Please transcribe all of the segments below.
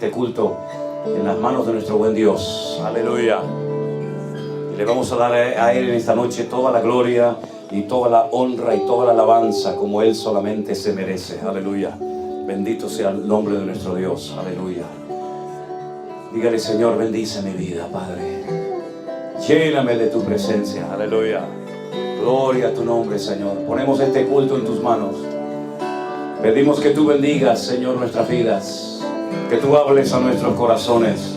este culto en las manos de nuestro buen Dios. Aleluya. Y le vamos a dar a Él en esta noche toda la gloria y toda la honra y toda la alabanza como Él solamente se merece. Aleluya. Bendito sea el nombre de nuestro Dios. Aleluya. Dígale: Señor, bendice mi vida, Padre. Lléname de tu presencia. Aleluya. Gloria a tu nombre, Señor. Ponemos este culto en tus manos. Pedimos que tú bendigas, Señor, nuestras vidas. Que tú hables a nuestros corazones.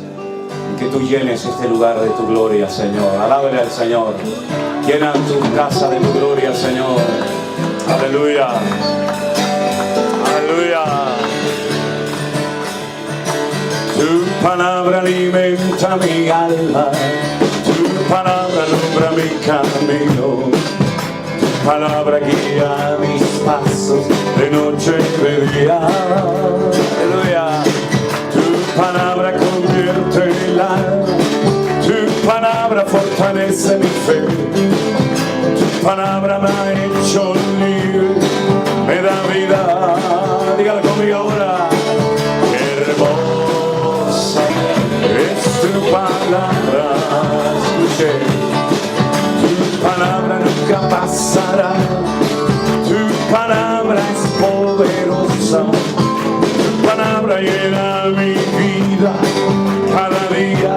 Y que tú llenes este lugar de tu gloria, Señor. Alábale al Señor. Llena tu casa de tu gloria, Señor. Aleluya. Aleluya. Tu palabra alimenta mi alma. Tu palabra alumbra mi camino. Tu palabra guía mis pasos de noche y de día. Aleluya. Tu palabra convierte el alma. Tu palabra fortalece mi fe. Tu palabra me ha hecho libre, me da vida. Dígalo conmigo ahora. Qué hermosa es tu palabra. Escuche. Tu palabra nunca pasará. Tu palabra es poderosa. Tu palabra llena mi vida cada día.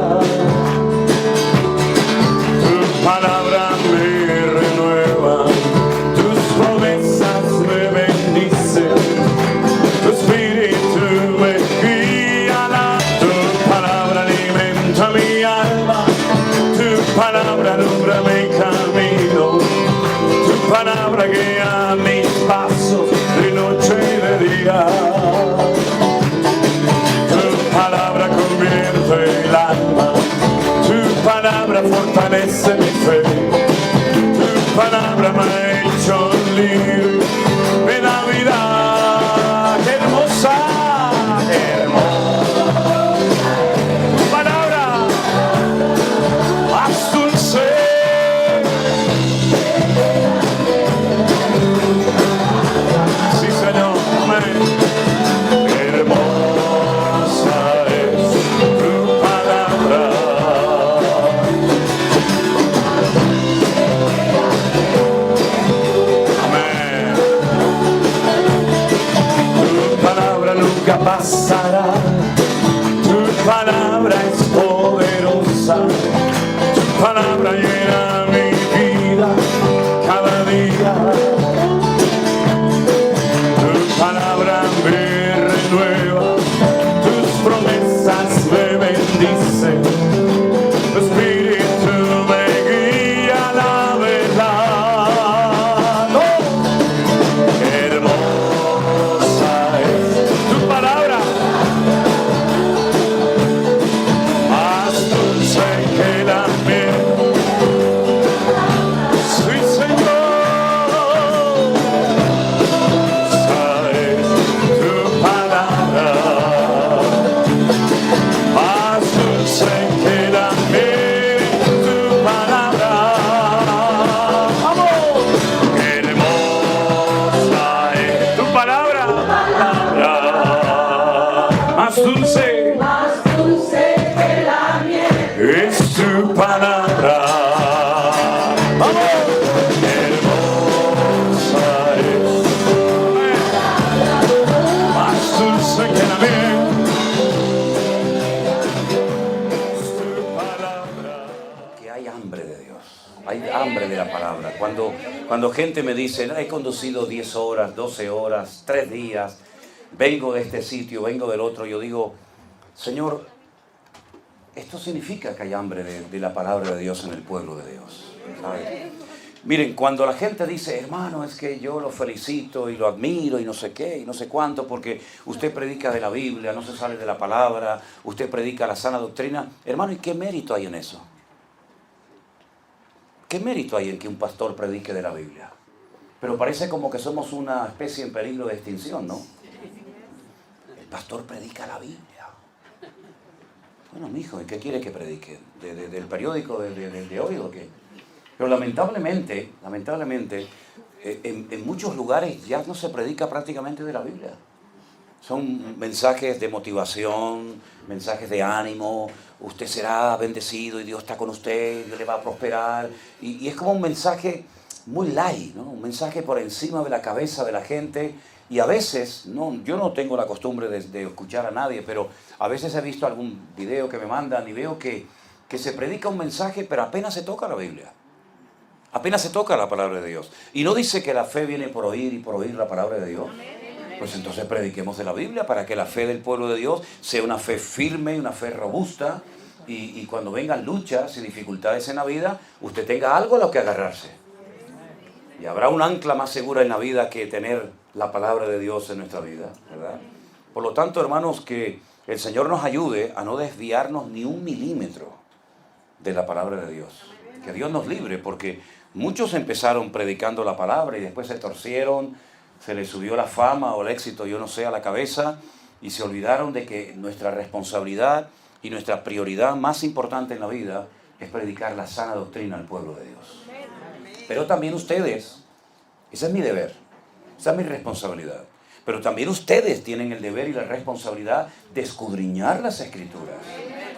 Tu palabra me renueva. Tus promesas me bendicen. Tu espíritu me guía. Tu palabra alimenta mi alma. Tu palabra alumbra mi camino. Tu palabra guía mis pasos de noche y de día. Tu palabra convierte el alma. Tu palabra fortalece mi fe. Tu palabra me ha hecho libre, me da vida. ¡Qué hermosa! ¡Qué hermosa! Tu palabra más dulce. Sí, Señor. Amén. Qué hermosa es tu palabra. Amén. Tu palabra nunca pasará. Tu palabra es poderosa. Tu palabra llena mi vida cada día. Tu palabra me renueva. Tus promesas me bendicen. Tu espíritu me guía a la verdad. ¡Oh! Qué hermosa es tu palabra. Más dulce que la miel. Sí, Señor. Esa es tu palabra. Más dulce que la miel. Tu palabra. ¡Vamos! Qué hermosa es tu palabra. Más dulce que la miel. es tu palabra. ¡Vamos! Qué hermosa es. Más dulce que la miel es tu palabra. Que hay hambre de Dios. Hay hambre de la palabra. Cuando gente me dice: he conducido 10 horas, 12 horas, 3 días, vengo de este sitio, vengo del otro, yo digo: Señor, esto significa que hay hambre de la palabra de Dios en el pueblo de Dios, ¿sabe? Miren, cuando la gente dice: hermano, es que yo lo felicito y lo admiro y no sé qué y no sé cuánto, porque usted predica de la Biblia, no se sale de la palabra, usted predica la sana doctrina. Hermano, ¿y qué mérito hay en eso? ¿Qué mérito hay en que un pastor predique de la Biblia? Pero parece como que somos una especie en peligro de extinción, ¿no? El pastor predica la Biblia. Bueno, mijo, ¿y qué quiere que predique? ¿Del periódico de hoy o qué? Pero lamentablemente, en muchos lugares ya no se predica prácticamente de la Biblia. Son mensajes de motivación, mensajes de ánimo. Usted será bendecido y Dios está con usted, Dios le va a prosperar. Y es como un mensaje muy light, ¿no? Un mensaje por encima de la cabeza de la gente. Y a veces, yo no tengo la costumbre de escuchar a nadie, pero a veces he visto algún video que me mandan y veo que se predica un mensaje, pero apenas se toca la Biblia. Apenas se toca la palabra de Dios. Y no dice que la fe viene por oír y por oír la palabra de Dios. Pues entonces prediquemos de la Biblia para que la fe del pueblo de Dios sea una fe firme, una fe robusta. Y cuando vengan luchas y dificultades en la vida, usted tenga algo a lo que agarrarse. Y habrá un ancla más segura en la vida que tener la palabra de Dios en nuestra vida, ¿verdad? Por lo tanto, hermanos, que el Señor nos ayude a no desviarnos ni un milímetro de la palabra de Dios. Que Dios nos libre, porque muchos empezaron predicando la palabra y después se torcieron, se les subió la fama o el éxito, yo no sé, a la cabeza, y se olvidaron de que nuestra responsabilidad y nuestra prioridad más importante en la vida es predicar la sana doctrina al pueblo de Dios. Pero también ustedes, ese es mi deber, esa es mi responsabilidad. Pero también ustedes tienen el deber y la responsabilidad de escudriñar las Escrituras,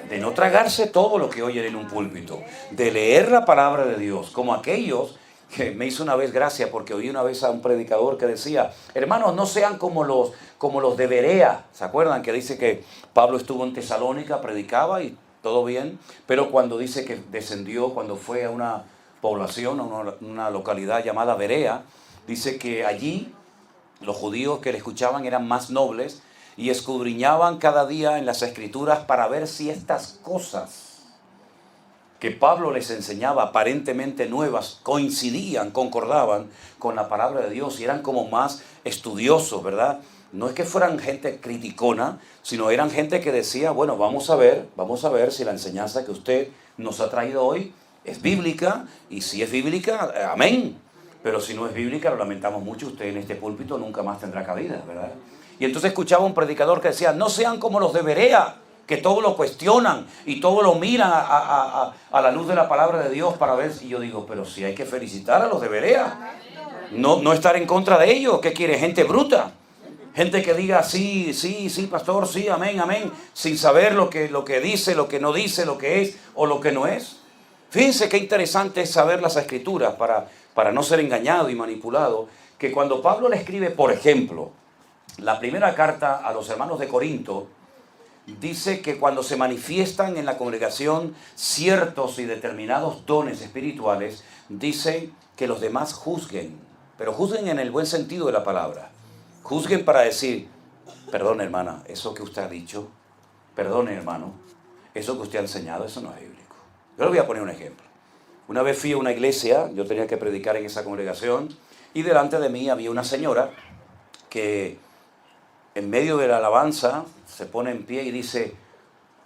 de no tragarse todo lo que oyen en un púlpito, de leer la palabra de Dios, como aquellos que me hizo una vez gracia, porque oí una vez a un predicador que decía, hermanos, no sean como los de Berea. ¿Se acuerdan que dice que Pablo estuvo en Tesalónica, predicaba y todo bien? Pero cuando dice que descendió, cuando fue a una población, a una localidad llamada Berea, dice que allí los judíos que le escuchaban eran más nobles y escudriñaban cada día en las Escrituras para ver si estas cosas que Pablo les enseñaba aparentemente nuevas coincidían, concordaban con la palabra de Dios y eran como más estudiosos, ¿verdad? No es que fueran gente criticona, sino eran gente que decía, bueno, vamos a ver si la enseñanza que usted nos ha traído hoy es bíblica, y si es bíblica, amén. Pero si no es bíblica, lo lamentamos mucho, usted en este púlpito nunca más tendrá cabida, ¿verdad? Y entonces escuchaba un predicador que decía, no sean como los de Berea, que todo lo cuestionan y todo lo miran a la luz de la palabra de Dios para ver. Y yo digo, pero si hay que felicitar a los de Berea, no estar en contra de ellos. ¿Qué quiere? Gente bruta, gente que diga sí, sí, sí, pastor, sí, amén, amén, sin saber lo que dice, lo que no dice, lo que es o lo que no es. Fíjense qué interesante es saber las Escrituras para no ser engañado y manipulado, que cuando Pablo le escribe, por ejemplo, la primera carta a los hermanos de Corinto, dice que cuando se manifiestan en la congregación ciertos y determinados dones espirituales, dice que los demás juzguen, pero juzguen en el buen sentido de la palabra. Juzguen para decir, perdone hermana, eso que usted ha dicho, perdone hermano, eso que usted ha enseñado, eso no es bíblico. Yo le voy a poner un ejemplo. Una vez fui a una iglesia, yo tenía que predicar en esa congregación, y delante de mí había una señora que en medio de la alabanza se pone en pie y dice,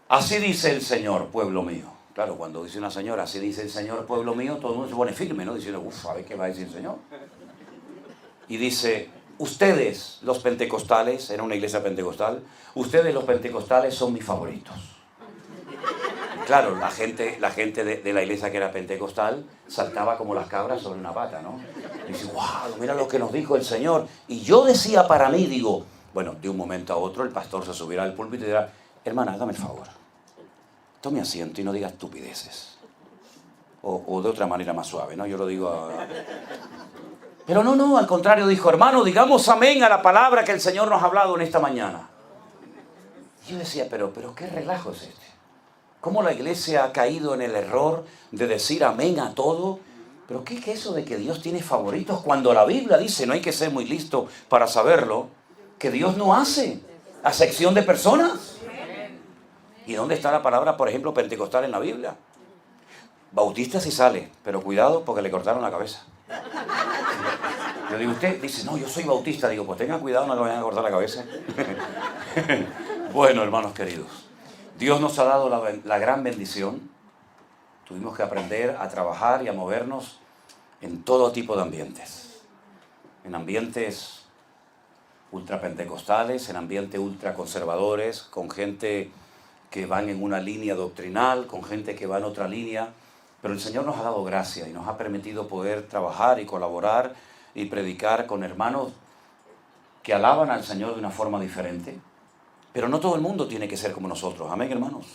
así dice el Señor, pueblo mío. Claro, cuando dice una señora, así dice el Señor, pueblo mío, todo el mundo se pone firme, ¿no? Diciendo, a ver qué va a decir el Señor. Y dice, ustedes, los pentecostales, era una iglesia pentecostal, ustedes, los pentecostales, son mis favoritos. Claro, la gente de la iglesia que era pentecostal saltaba como las cabras sobre una pata, ¿no? Y dice, wow, mira lo que nos dijo el Señor. Y yo decía para mí, digo, bueno, de un momento a otro el pastor se subirá al púlpito y dirá, hermana, hágame el favor, tome asiento y no diga estupideces. O de otra manera más suave, ¿no? Yo lo digo Pero no, al contrario, dijo, hermano, digamos amén a la palabra que el Señor nos ha hablado en esta mañana. Y yo decía, pero qué relajo es este. ¿Cómo la iglesia ha caído en el error de decir amén a todo? ¿Pero qué es eso de que Dios tiene favoritos? Cuando la Biblia dice, no hay que ser muy listo para saberlo, que Dios no hace acepción de personas. ¿Y dónde está la palabra, por ejemplo, pentecostal en la Biblia? Bautista sí sale, pero cuidado porque le cortaron la cabeza. Yo digo, usted dice, no, yo soy bautista. Digo, pues tengan cuidado, no le vayan a cortar la cabeza. Bueno, hermanos queridos, Dios nos ha dado la gran bendición. Tuvimos que aprender a trabajar y a movernos en todo tipo de ambientes. En ambientes ultrapentecostales, en ambientes ultraconservadores, con gente que van en una línea doctrinal, con gente que va en otra línea. Pero el Señor nos ha dado gracia y nos ha permitido poder trabajar y colaborar y predicar con hermanos que alaban al Señor de una forma diferente, pero no todo el mundo tiene que ser como nosotros. Amén, hermanos.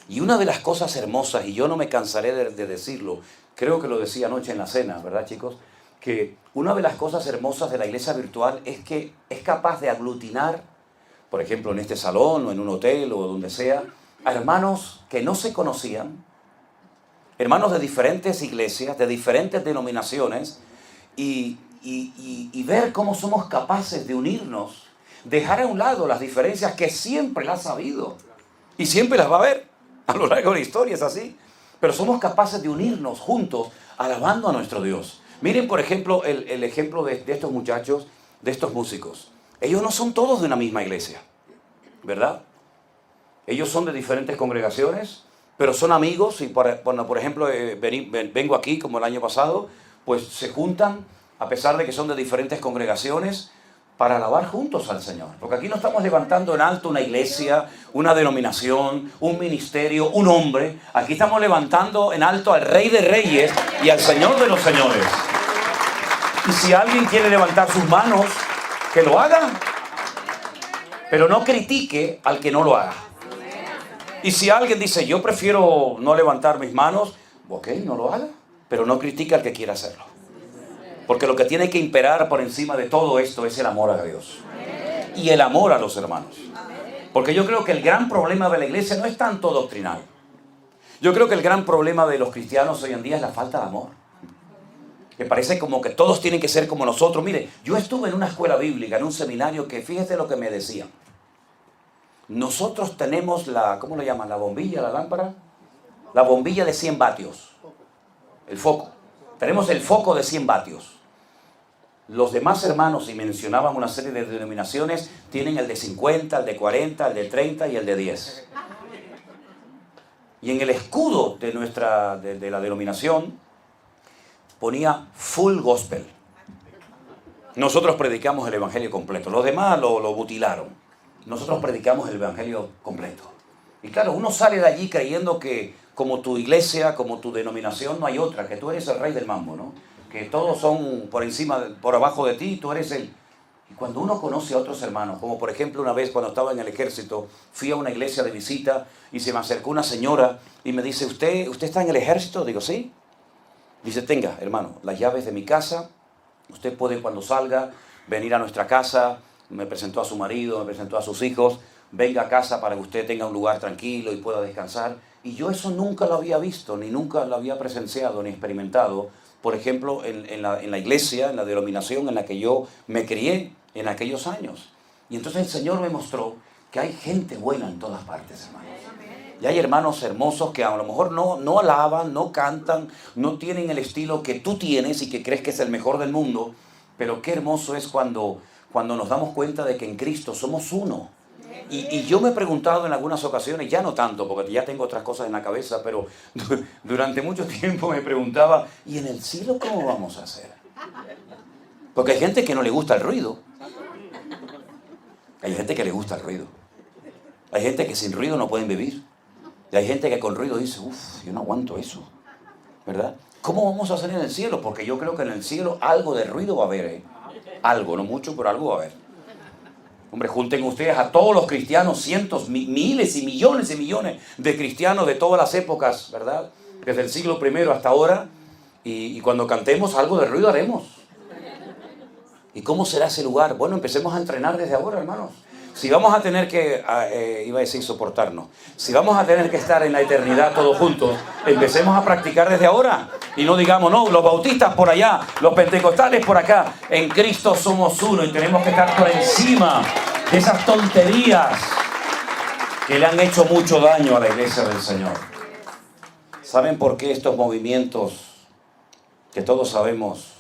Y una de las cosas hermosas, y yo no me cansaré de decirlo, creo que lo decía anoche en la cena, ¿verdad, chicos? Que una de las cosas hermosas de la iglesia virtual es que es capaz de aglutinar, por ejemplo, en este salón o en un hotel o donde sea, a hermanos que no se conocían, hermanos de diferentes iglesias, de diferentes denominaciones, y ver cómo somos capaces de unirnos, dejar a un lado las diferencias que siempre las ha habido y siempre las va a haber a lo largo de la historia, es así, pero somos capaces de unirnos juntos alabando a nuestro Dios. Miren, por ejemplo, el ejemplo de estos muchachos, de estos músicos. Ellos no son todos de una misma iglesia, ¿verdad? Ellos son de diferentes congregaciones, pero son amigos y, por ejemplo, vengo aquí como el año pasado, pues se juntan, a pesar de que son de diferentes congregaciones, para alabar juntos al Señor. Porque aquí no estamos levantando en alto una iglesia, una denominación, un ministerio, un hombre. Aquí estamos levantando en alto al Rey de Reyes y al Señor de los Señores. Y si alguien quiere levantar sus manos, que lo haga, pero no critique al que no lo haga. Y si alguien dice, yo prefiero no levantar mis manos, ok, no lo haga, pero no critique al que quiera hacerlo. Porque lo que tiene que imperar por encima de todo esto es el amor a Dios. Y el amor a los hermanos. Porque yo creo que el gran problema de la iglesia no es tanto doctrinal. Yo creo que el gran problema de los cristianos hoy en día es la falta de amor. Que parece como que todos tienen que ser como nosotros. Mire, yo estuve en una escuela bíblica, en un seminario, que fíjese lo que me decían. Nosotros tenemos ¿cómo lo llaman? ¿La bombilla, la lámpara? La bombilla de 100 vatios. El foco. Tenemos el foco de 100 vatios. Los demás hermanos, y mencionaban una serie de denominaciones, tienen el de 50, el de 40, el de 30 y el de 10. Y en el escudo de la denominación ponía full gospel. Nosotros predicamos el evangelio completo. Los demás lo mutilaron. Nosotros predicamos el evangelio completo. Y claro, uno sale de allí creyendo que como tu iglesia, como tu denominación, no hay otra, que tú eres el rey del mambo, ¿no? Que todos son por encima, por abajo de ti, tú eres el... Y cuando uno conoce a otros hermanos, como por ejemplo una vez cuando estaba en el ejército, fui a una iglesia de visita y se me acercó una señora y me dice, ¿Usted está en el ejército? Digo, sí. Dice, tenga, hermano, las llaves de mi casa, usted puede cuando salga venir a nuestra casa. Me presentó a su marido, me presentó a sus hijos, venga a casa para que usted tenga un lugar tranquilo y pueda descansar. Y yo eso nunca lo había visto, ni nunca lo había presenciado, ni experimentado, por ejemplo, en la iglesia, en la denominación en la que yo me crié en aquellos años. Y entonces el Señor me mostró que hay gente buena en todas partes, hermanos. Y hay hermanos hermosos que a lo mejor no alaban, no cantan, no tienen el estilo que tú tienes y que crees que es el mejor del mundo, pero qué hermoso es cuando nos damos cuenta de que en Cristo somos uno. Y yo me he preguntado en algunas ocasiones, ya no tanto, porque ya tengo otras cosas en la cabeza, pero durante mucho tiempo me preguntaba, ¿y en el cielo cómo vamos a hacer? Porque hay gente que no le gusta el ruido. Hay gente que le gusta el ruido. Hay gente que sin ruido no pueden vivir. Y hay gente que con ruido dice, yo no aguanto eso, ¿verdad? ¿Cómo vamos a hacer en el cielo? Porque yo creo que en el cielo algo de ruido va a haber, ¿eh? Algo, no mucho, pero algo va a haber. Hombre, junten ustedes a todos los cristianos, cientos, miles y millones de cristianos de todas las épocas, ¿verdad? Desde el siglo I hasta ahora. Y cuando cantemos, algo de ruido haremos. ¿Y cómo será ese lugar? Bueno, empecemos a entrenar desde ahora, hermanos. Si vamos a tener que, iba a decir soportarnos, si vamos a tener que estar en la eternidad todos juntos, empecemos a practicar desde ahora. Y no digamos, no, los bautistas por allá, los pentecostales por acá. En Cristo somos uno y tenemos que estar por encima de esas tonterías que le han hecho mucho daño a la iglesia del Señor. ¿Saben por qué estos movimientos que todos sabemos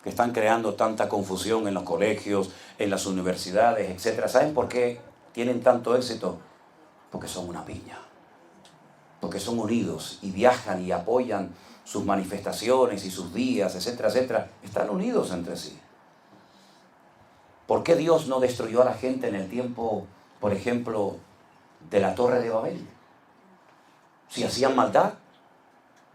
que están creando tanta confusión en los colegios, en las universidades, etcétera? ¿Saben por qué tienen tanto éxito? Porque son una piña. Porque son unidos y viajan y apoyan sus manifestaciones y sus días, etcétera, etcétera. Están unidos entre sí. ¿Por qué Dios no destruyó a la gente en el tiempo, por ejemplo, de la Torre de Babel? Si hacían maldad,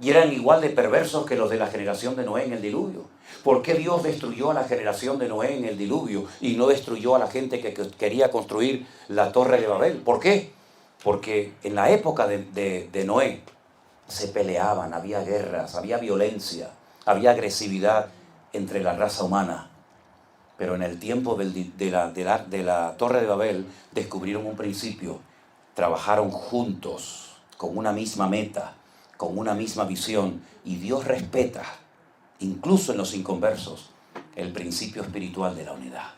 y eran igual de perversos que los de la generación de Noé en el diluvio. ¿Por qué Dios destruyó a la generación de Noé en el diluvio y no destruyó a la gente que quería construir la torre de Babel? ¿Por qué? Porque en la época de Noé se peleaban, había guerras, había violencia, había agresividad entre la raza humana. Pero en el tiempo de la torre de Babel descubrieron un principio. Trabajaron juntos, con una misma meta, con una misma visión. Y Dios respeta, incluso en los inconversos, el principio espiritual de la unidad.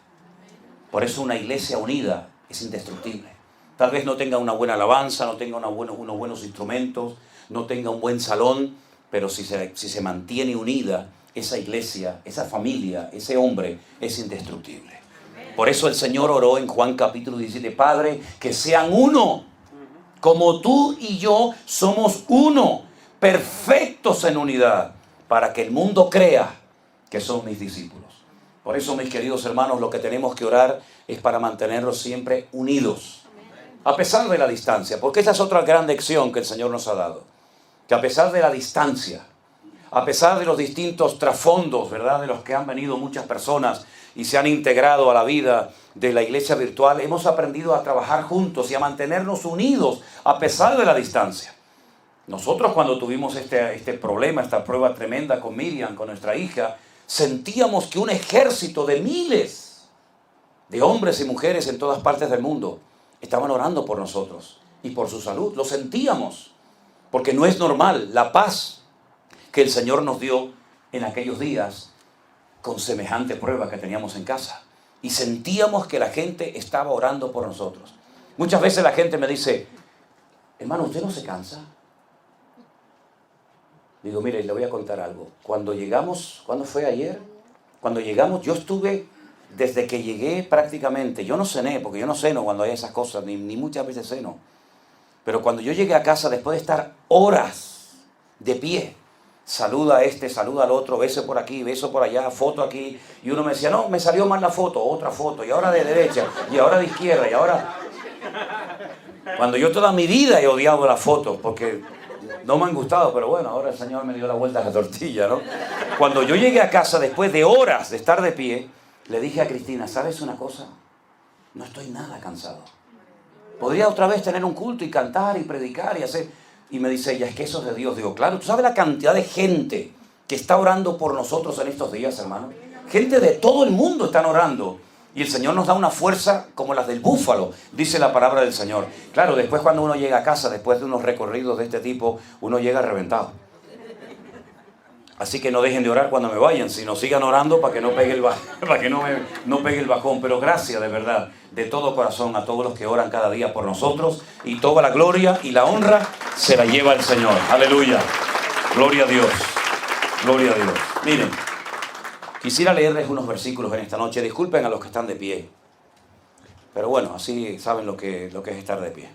Por eso una iglesia unida es indestructible. Tal vez no tenga una buena alabanza, no tenga unos buenos instrumentos, no tenga un buen salón, pero si se mantiene unida, esa iglesia, esa familia, ese hombre es indestructible. Por eso el Señor oró en Juan capítulo 17, Padre, que sean uno, como tú y yo somos uno, perfectos en unidad, para que el mundo crea que son mis discípulos. Por eso, mis queridos hermanos, lo que tenemos que orar es para mantenerlos siempre unidos, a pesar de la distancia, porque esa es otra gran lección que el Señor nos ha dado, que a pesar de la distancia, a pesar de los distintos trasfondos, ¿verdad?, de los que han venido muchas personas y se han integrado a la vida de la iglesia virtual, hemos aprendido a trabajar juntos y a mantenernos unidos a pesar de la distancia. Nosotros cuando tuvimos este problema, esta prueba tremenda con Miriam, con nuestra hija, sentíamos que un ejército de miles de hombres y mujeres en todas partes del mundo estaban orando por nosotros y por su salud. Lo sentíamos, porque no es normal la paz que el Señor nos dio en aquellos días con semejante prueba que teníamos en casa. Y sentíamos que la gente estaba orando por nosotros. Muchas veces la gente me dice, hermano, ¿usted no se cansa? Digo, mire, le voy a contar algo. Cuando llegamos, ¿cuándo fue ayer? Cuando llegamos, yo estuve, desde que llegué prácticamente, yo no cené, porque yo no ceno cuando hay esas cosas, ni muchas veces ceno. Pero cuando yo llegué a casa, después de estar horas de pie, saluda a este, saluda al otro, beso por aquí, beso por allá, foto aquí. Y uno me decía, no, me salió mal la foto, otra foto, y ahora de derecha, y ahora de izquierda, y ahora... Cuando yo toda mi vida he odiado las fotos, porque no me han gustado, pero bueno, ahora el Señor me dio la vuelta a la tortilla, ¿no? Cuando yo llegué a casa, después de horas de estar de pie, le dije a Cristina, ¿sabes una cosa? No estoy nada cansado. Podría otra vez tener un culto y cantar y predicar y hacer... Y me dice ella, es que eso es de Dios. Digo, claro, ¿tú sabes la cantidad de gente que está orando por nosotros en estos días, hermano? Gente de todo el mundo están orando. Y el Señor nos da una fuerza como las del búfalo, dice la palabra del Señor. Claro, después cuando uno llega a casa, después de unos recorridos de este tipo, uno llega reventado. Así que no dejen de orar cuando me vayan, sino sigan orando para que no pegue no pegue el bajón. Pero gracias de verdad, de todo corazón, a todos los que oran cada día por nosotros. Y toda la gloria y la honra se la lleva el Señor. Aleluya. Gloria a Dios. Gloria a Dios. Miren, quisiera leerles unos versículos en esta noche. Disculpen a los que están de pie. Pero bueno, así saben lo que es estar de pie.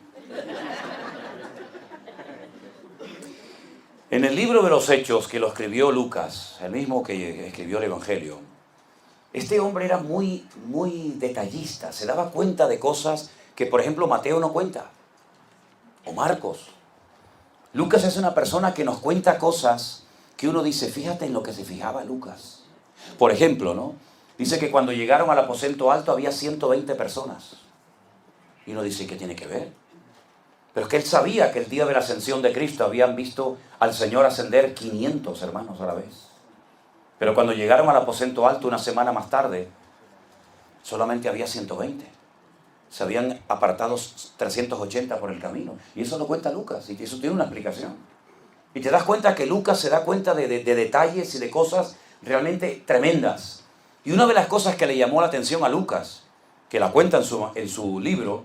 En el libro de los Hechos, que lo escribió Lucas, el mismo que escribió el Evangelio, este hombre era muy detallista, se daba cuenta de cosas que, por ejemplo, Mateo no cuenta, o Marcos. Lucas es una persona que nos cuenta cosas que uno dice, fíjate en lo que se fijaba Lucas. Por ejemplo, ¿no? Dice que cuando llegaron al aposento alto había 120 personas. Y uno dice, ¿qué tiene que ver? Pero es que él sabía que el día de la ascensión de Cristo habían visto al Señor ascender 500 hermanos a la vez. Pero cuando llegaron al aposento alto una semana más tarde, solamente había 120. Se habían apartado 380 por el camino. Y eso lo cuenta Lucas, y eso tiene una explicación. Y te das cuenta que Lucas se da cuenta de detalles y de cosas realmente tremendas. Y una de las cosas que le llamó la atención a Lucas, que la cuenta en su libro,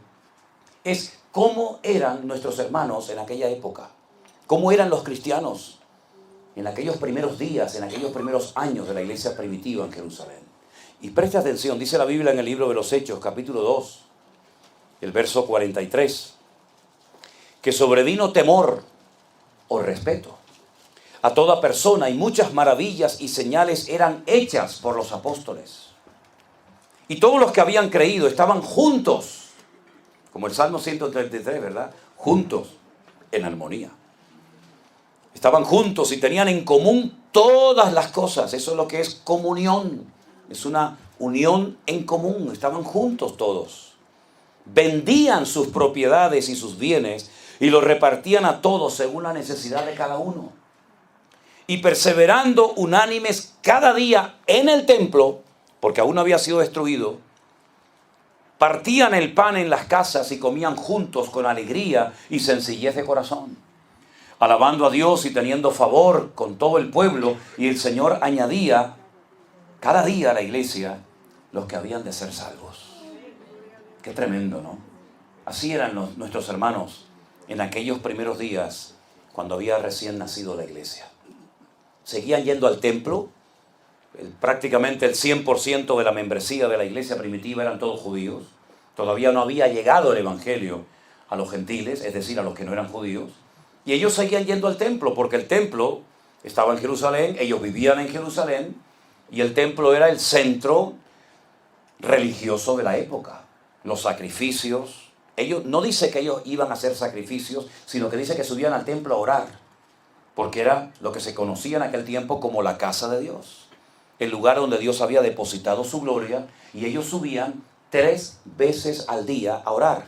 es cómo eran nuestros hermanos en aquella época, cómo eran los cristianos en aquellos primeros días, en aquellos primeros años de la iglesia primitiva en Jerusalén. Y presta atención, dice la Biblia en el libro de los Hechos, capítulo 2, el verso 43, que sobrevino temor o respeto a toda persona y muchas maravillas y señales eran hechas por los apóstoles. Y todos los que habían creído estaban juntos, como el Salmo 133, ¿verdad? Juntos, en armonía. estaban juntos y tenían en común todas las cosas. Eso es lo que es comunión. Es una unión en común. Estaban juntos todos. Vendían sus propiedades y sus bienes y los repartían a todos según la necesidad de cada uno. Y perseverando unánimes cada día en el templo, porque aún no había sido destruido, partían el pan en las casas y comían juntos con alegría y sencillez de corazón, alabando a Dios y teniendo favor con todo el pueblo. Y el Señor añadía cada día a la iglesia los que habían de ser salvos. Qué tremendo, ¿no? Así eran nuestros hermanos en aquellos primeros días cuando había recién nacido la iglesia. Seguían yendo al templo. Prácticamente el 100% de la membresía de la iglesia primitiva eran todos judíos. Todavía no había llegado el evangelio a los gentiles, es decir, a los que no eran judíos. Y ellos seguían yendo al templo porque el templo estaba en Jerusalén, ellos vivían en Jerusalén y el templo era el centro religioso de la época. Los sacrificios. Ellos, no dice que ellos iban a hacer sacrificios, sino que dice que subían al templo a orar, porque era lo que se conocía en aquel tiempo como la casa de Dios, el lugar donde Dios había depositado su gloria, y ellos subían 3 veces al día a orar.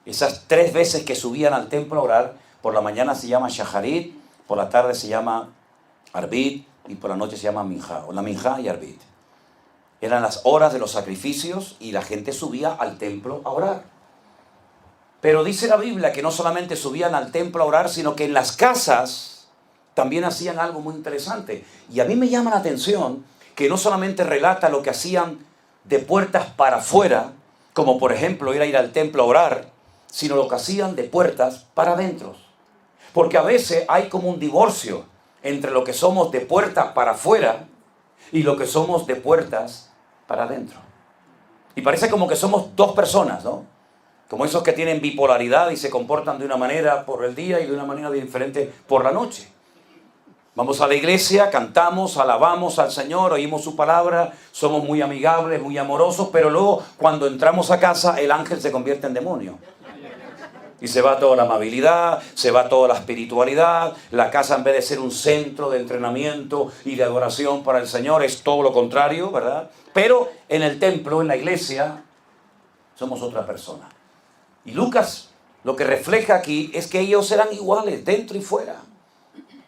Esas 3 veces que subían al templo a orar, por la mañana se llama Shaharit, por la tarde se llama Arbit y por la noche se llama Minjá, o la Minjá y Arbit. Eran las horas de los sacrificios y la gente subía al templo a orar. Pero dice la Biblia que no solamente subían al templo a orar, sino que en las casas también hacían algo muy interesante. Y a mí me llama la atención que no solamente relata lo que hacían de puertas para afuera, como por ejemplo ir al templo a orar, sino lo que hacían de puertas para adentro. Porque a veces hay como un divorcio entre lo que somos de puertas para afuera y lo que somos de puertas para adentro. Y parece como que somos 2 personas, ¿no? Como esos que tienen bipolaridad y se comportan de una manera por el día y de una manera diferente por la noche. Vamos a la iglesia, cantamos, alabamos al Señor, oímos su palabra, somos muy amigables, muy amorosos, pero luego cuando entramos a casa el ángel se convierte en demonio. Y se va toda la amabilidad, se va toda la espiritualidad. La casa, en vez de ser un centro de entrenamiento y de adoración para el Señor, es todo lo contrario, ¿verdad? Pero en el templo, en la iglesia, somos otra persona. Y Lucas lo que refleja aquí es que ellos eran iguales, dentro y fuera.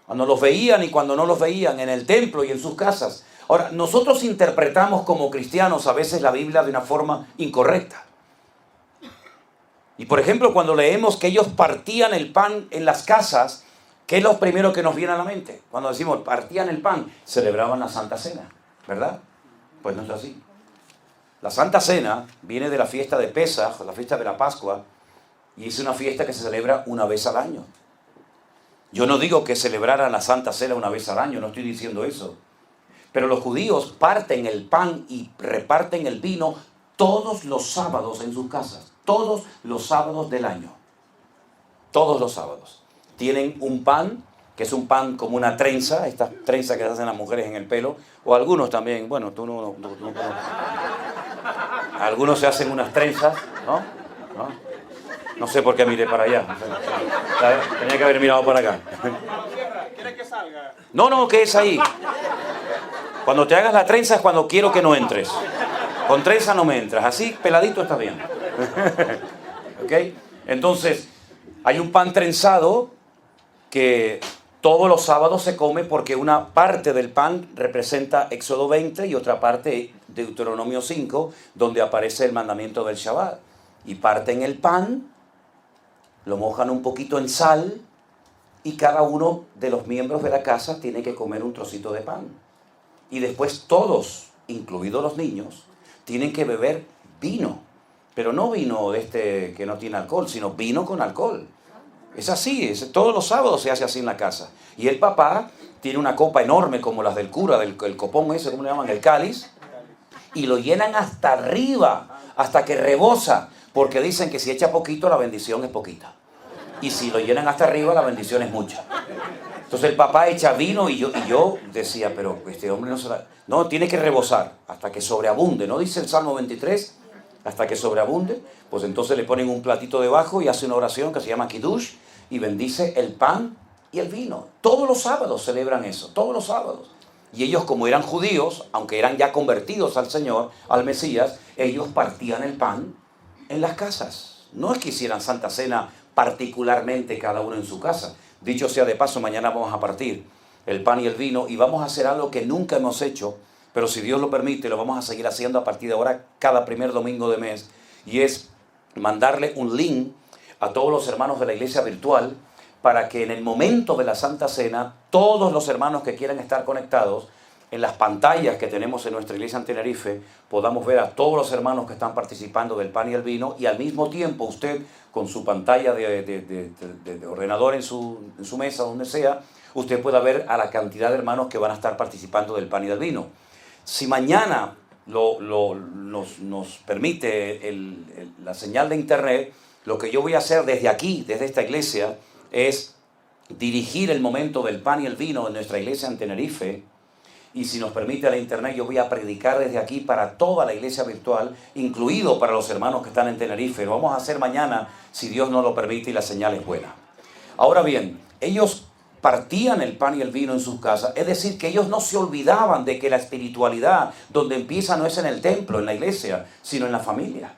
Cuando los veían y cuando no los veían, en el templo y en sus casas. Ahora, nosotros interpretamos como cristianos a veces la Biblia de una forma incorrecta. Y por ejemplo, cuando leemos que ellos partían el pan en las casas, ¿qué es lo primero que nos viene a la mente? Cuando decimos partían el pan, celebraban la Santa Cena, ¿verdad? Pues no es así. La Santa Cena viene de la fiesta de Pesaj, la fiesta de la Pascua, y es una fiesta que se celebra una vez al año. Yo no digo que celebraran la Santa Cena una vez al año, no estoy diciendo eso. Pero los judíos parten el pan y reparten el vino todos los sábados en sus casas. Todos los sábados del año. Todos los sábados. Tienen un pan, que es un pan como una trenza, estas trenzas que se hacen las mujeres en el pelo, o algunos también, bueno, tú no. Algunos se hacen unas trenzas, ¿no? No sé por qué miré para allá. Tenía que haber mirado para acá. ¿Quieres que salga? No, que es ahí. Cuando te hagas la trenza es cuando quiero que no entres. Con trenza no me entras, así peladito está bien. ¿Ok? Entonces, hay un pan trenzado que todos los sábados se come porque una parte del pan representa Éxodo 20 y otra parte Deuteronomio 5, donde aparece el mandamiento del Shabbat. Y parten el pan, lo mojan un poquito en sal y cada uno de los miembros de la casa tiene que comer un trocito de pan. Y después todos, incluidos los niños, tienen que beber vino. Pero no vino de este que no tiene alcohol, sino vino con alcohol. Es así, todos los sábados se hace así en la casa. Y el papá tiene una copa enorme como las del cura, el copón ese, ¿cómo le llaman? El cáliz. Y lo llenan hasta arriba, hasta que rebosa. Porque dicen que si echa poquito, la bendición es poquita. Y si lo llenan hasta arriba, la bendición es mucha. Entonces el papá echa vino y yo decía, pero este hombre no se la... No, tiene que rebosar hasta que sobreabunde. ¿No dice el Salmo 23? Hasta que sobreabunde. Pues entonces le ponen un platito debajo y hace una oración que se llama Kiddush y bendice el pan y el vino. Todos los sábados celebran eso, todos los sábados. Y ellos, como eran judíos, aunque eran ya convertidos al Señor, al Mesías, ellos partían el pan en las casas. No es que hicieran Santa Cena particularmente cada uno en su casa. Dicho sea de paso, mañana vamos a partir el pan y el vino y vamos a hacer algo que nunca hemos hecho, pero si Dios lo permite, lo vamos a seguir haciendo a partir de ahora, cada primer domingo de mes, y es mandarle un link a todos los hermanos de la iglesia virtual para que en el momento de la Santa Cena, todos los hermanos que quieran estar conectados, en las pantallas que tenemos en nuestra iglesia en Tenerife, podamos ver a todos los hermanos que están participando del pan y el vino, y al mismo tiempo usted, con su pantalla de ordenador en su mesa, donde sea, usted pueda ver a la cantidad de hermanos que van a estar participando del pan y del vino. Si mañana nos permite la señal de internet, lo que yo voy a hacer desde aquí, desde esta iglesia, es dirigir el momento del pan y el vino en nuestra iglesia en Tenerife. Y si nos permite la internet, yo voy a predicar desde aquí para toda la iglesia virtual, incluido para los hermanos que están en Tenerife. Lo vamos a hacer mañana, si Dios nos lo permite y la señal es buena. Ahora bien, ellos partían el pan y el vino en sus casas. Es decir, que ellos no se olvidaban de que la espiritualidad donde empieza no es en el templo, en la iglesia, sino en la familia.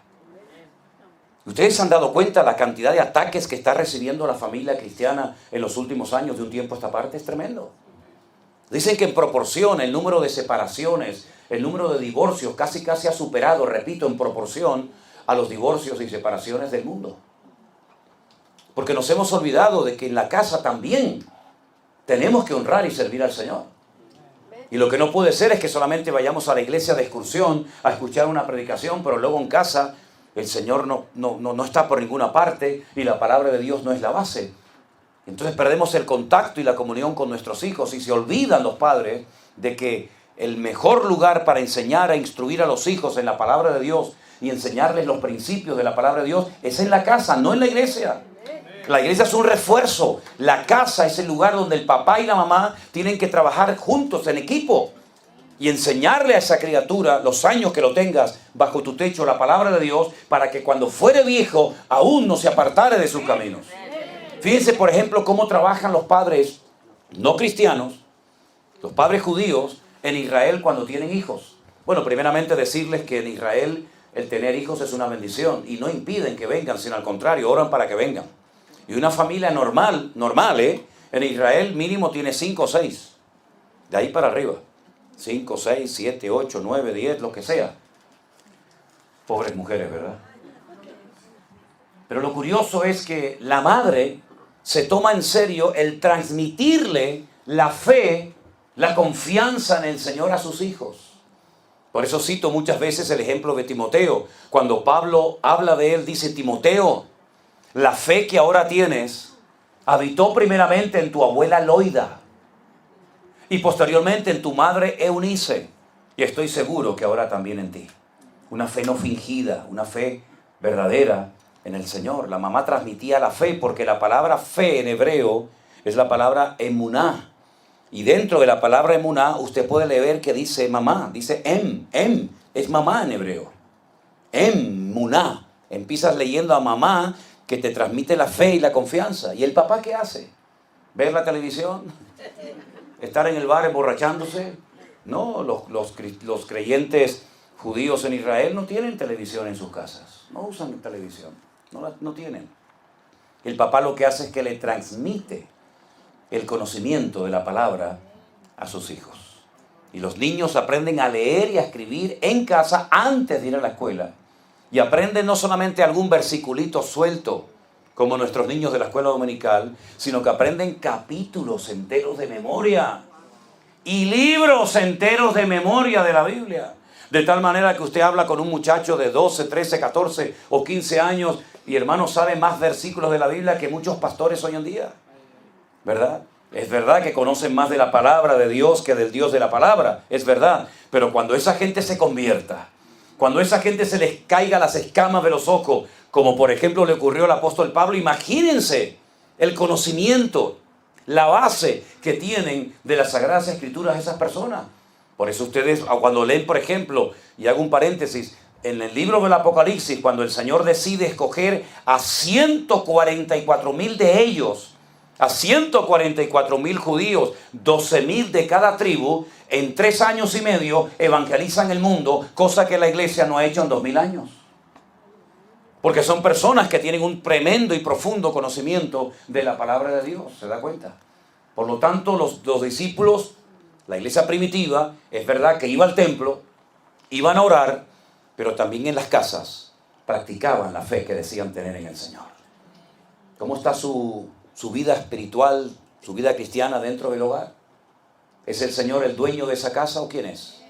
¿Ustedes se han dado cuenta la cantidad de ataques que está recibiendo la familia cristiana en los últimos años de un tiempo a esta parte? Es tremendo. Dicen que en proporción el número de separaciones, el número de divorcios casi ha superado, repito, en proporción a los divorcios y separaciones del mundo. Porque nos hemos olvidado de que en la casa también tenemos que honrar y servir al Señor. Y lo que no puede ser es que solamente vayamos a la iglesia de excursión a escuchar una predicación, pero luego en casa el Señor no está por ninguna parte y la palabra de Dios no es la base. Entonces perdemos el contacto y la comunión con nuestros hijos y se olvidan los padres de que el mejor lugar para enseñar e instruir a los hijos en la palabra de Dios y enseñarles los principios de la palabra de Dios es en la casa, no en la iglesia. La iglesia es un refuerzo. La casa es el lugar donde el papá y la mamá tienen que trabajar juntos en equipo y enseñarle a esa criatura, los años que lo tengas bajo tu techo, la palabra de Dios, para que cuando fuere viejo aún no se apartare de sus caminos. Fíjense, por ejemplo, cómo trabajan los padres no cristianos, los padres judíos en Israel cuando tienen hijos. Bueno, primeramente decirles que en Israel el tener hijos es una bendición y no impiden que vengan, sino al contrario, oran para que vengan. Y una familia normal, en Israel mínimo tiene 5 o 6. De ahí para arriba. 5, 6, 7, 8, 9, 10, lo que sea. Pobres mujeres, ¿verdad? Pero lo curioso es que la madre se toma en serio el transmitirle la fe, la confianza en el Señor a sus hijos. Por eso cito muchas veces el ejemplo de Timoteo. Cuando Pablo habla de él, dice: Timoteo, la fe que ahora tienes habitó primeramente en tu abuela Loida y posteriormente en tu madre Eunice, y estoy seguro que ahora también en ti. Una fe no fingida, una fe verdadera en el Señor. La mamá transmitía la fe, porque la palabra fe en hebreo es la palabra emuná. Y dentro de la palabra emuná usted puede leer que dice mamá, dice es mamá en hebreo. Emuná. Empiezas leyendo a mamá, que te transmite la fe y la confianza. ¿Y el papá qué hace? ¿Ver la televisión? ¿Estar en el bar emborrachándose? No, los creyentes judíos en Israel no tienen televisión en sus casas. No usan televisión. No tienen. El papá lo que hace es que le transmite el conocimiento de la palabra a sus hijos. Y los niños aprenden a leer y a escribir en casa antes de ir a la escuela. Y aprenden no solamente algún versiculito suelto, como nuestros niños de la escuela dominical, sino que aprenden capítulos enteros de memoria y libros enteros de memoria de la Biblia. De tal manera que usted habla con un muchacho de 12, 13, 14 o 15 años y, hermano, sabe más versículos de la Biblia que muchos pastores hoy en día. ¿Verdad? Es verdad que conocen más de la palabra de Dios que del Dios de la palabra. Es verdad. Pero cuando esa gente se convierta, cuando a esa gente se les caiga las escamas de los ojos, como por ejemplo le ocurrió al apóstol Pablo, imagínense el conocimiento, la base que tienen de las Sagradas Escrituras esas personas. Por eso ustedes, cuando leen, por ejemplo, y hago un paréntesis, en el libro del Apocalipsis, cuando el Señor decide escoger a 144,000 de ellos a 144,000 judíos, 12,000 de cada tribu, en 3 años y medio evangelizan el mundo, cosa que la iglesia no ha hecho en 2000 años. Porque son personas que tienen un tremendo y profundo conocimiento de la palabra de Dios, ¿se da cuenta? Por lo tanto, los discípulos, la iglesia primitiva, es verdad que iba al templo, iban a orar, pero también en las casas practicaban la fe que decían tener en el Señor. ¿Cómo está su vida espiritual, su vida cristiana dentro del hogar? ¿Es el Señor el dueño de esa casa o quién es?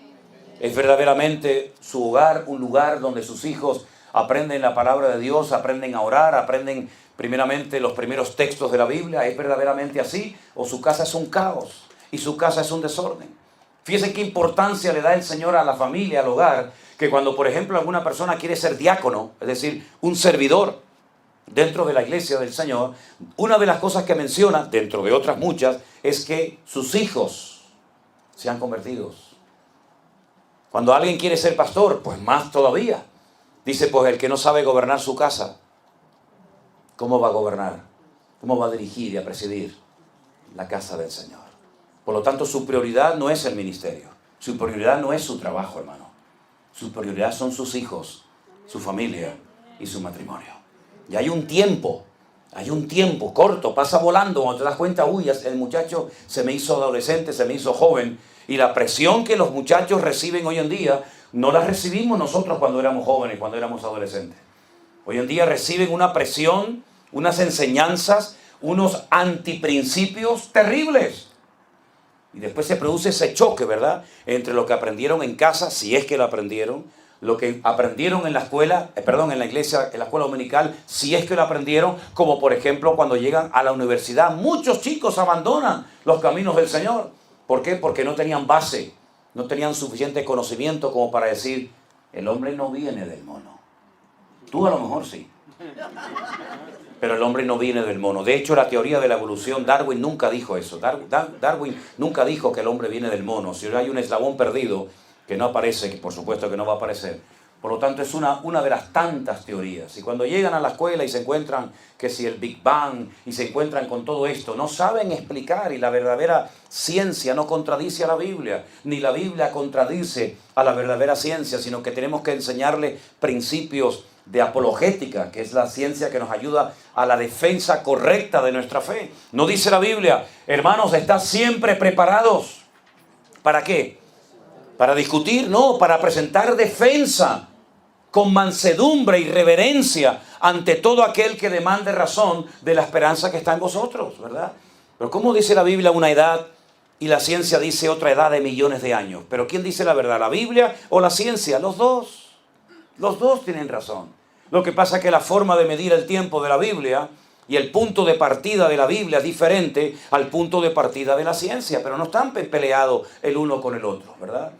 ¿Es verdaderamente su hogar un lugar donde sus hijos aprenden la palabra de Dios, aprenden a orar, aprenden primeramente los primeros textos de la Biblia? ¿Es verdaderamente así? ¿O su casa es un caos y su casa es un desorden? Fíjense qué importancia le da el Señor a la familia, al hogar, que cuando, por ejemplo, alguna persona quiere ser diácono, es decir, un servidor dentro de la iglesia del Señor, una de las cosas que menciona, dentro de otras muchas, es que sus hijos sean convertidos. Cuando alguien quiere ser pastor, pues más todavía. Dice, pues el que no sabe gobernar su casa, ¿cómo va a gobernar? ¿Cómo va a dirigir y a presidir la casa del Señor? Por lo tanto, su prioridad no es el ministerio. Su prioridad no es su trabajo, hermano. Su prioridad son sus hijos, su familia y su matrimonio. Y hay un tiempo corto, pasa volando, cuando te das cuenta, uy, el muchacho se me hizo adolescente, se me hizo joven. Y la presión que los muchachos reciben hoy en día, no la recibimos nosotros cuando éramos jóvenes, cuando éramos adolescentes. Hoy en día reciben una presión, unas enseñanzas, unos antiprincipios terribles. Y después se produce ese choque, ¿verdad? Entre lo que aprendieron en casa, si es que lo aprendieron, lo que aprendieron en la escuela, en la iglesia, en la escuela dominical, si es que lo aprendieron, como por ejemplo cuando llegan a la universidad. Muchos chicos abandonan los caminos del Señor. ¿Por qué? Porque no tenían base, no tenían suficiente conocimiento como para decir, el hombre no viene del mono. Tú a lo mejor sí. Pero el hombre no viene del mono. De hecho, la teoría de la evolución, Darwin nunca dijo eso. Darwin nunca dijo que el hombre viene del mono. Si hay un eslabón perdido que no aparece, que por supuesto que no va a aparecer. Por lo tanto, es una de las tantas teorías. Y cuando llegan a la escuela y se encuentran que si el Big Bang y se encuentran con todo esto, no saben explicar, y la verdadera ciencia no contradice a la Biblia, ni la Biblia contradice a la verdadera ciencia, sino que tenemos que enseñarle principios de apologética, que es la ciencia que nos ayuda a la defensa correcta de nuestra fe. No dice la Biblia, hermanos, estad siempre preparados. ¿Para qué? ¿Para discutir? No, para presentar defensa con mansedumbre y reverencia ante todo aquel que demande razón de la esperanza que está en vosotros, ¿verdad? Pero ¿cómo dice la Biblia una edad y la ciencia dice otra edad de millones de años? ¿Pero quién dice la verdad, la Biblia o la ciencia? Los dos. Los dos tienen razón. Lo que pasa es que la forma de medir el tiempo de la Biblia y el punto de partida de la Biblia es diferente al punto de partida de la ciencia, pero no están peleados el uno con el otro, ¿verdad?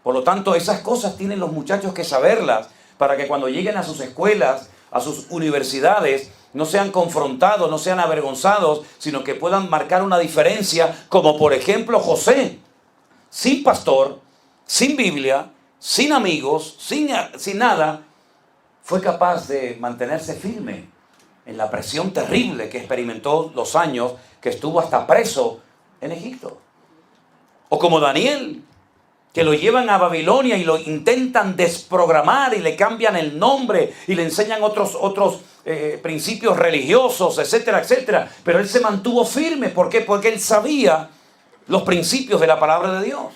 Por lo tanto, esas cosas tienen los muchachos que saberlas para que cuando lleguen a sus escuelas, a sus universidades, no sean confrontados, no sean avergonzados, sino que puedan marcar una diferencia, como por ejemplo José, sin pastor, sin Biblia, sin amigos, sin nada, fue capaz de mantenerse firme en la presión terrible que experimentó los años que estuvo hasta preso en Egipto. O como Daniel, que lo llevan a Babilonia y lo intentan desprogramar y le cambian el nombre y le enseñan otros principios religiosos, etcétera, etcétera. Pero él se mantuvo firme. ¿Por qué? Porque él sabía los principios de la palabra de Dios.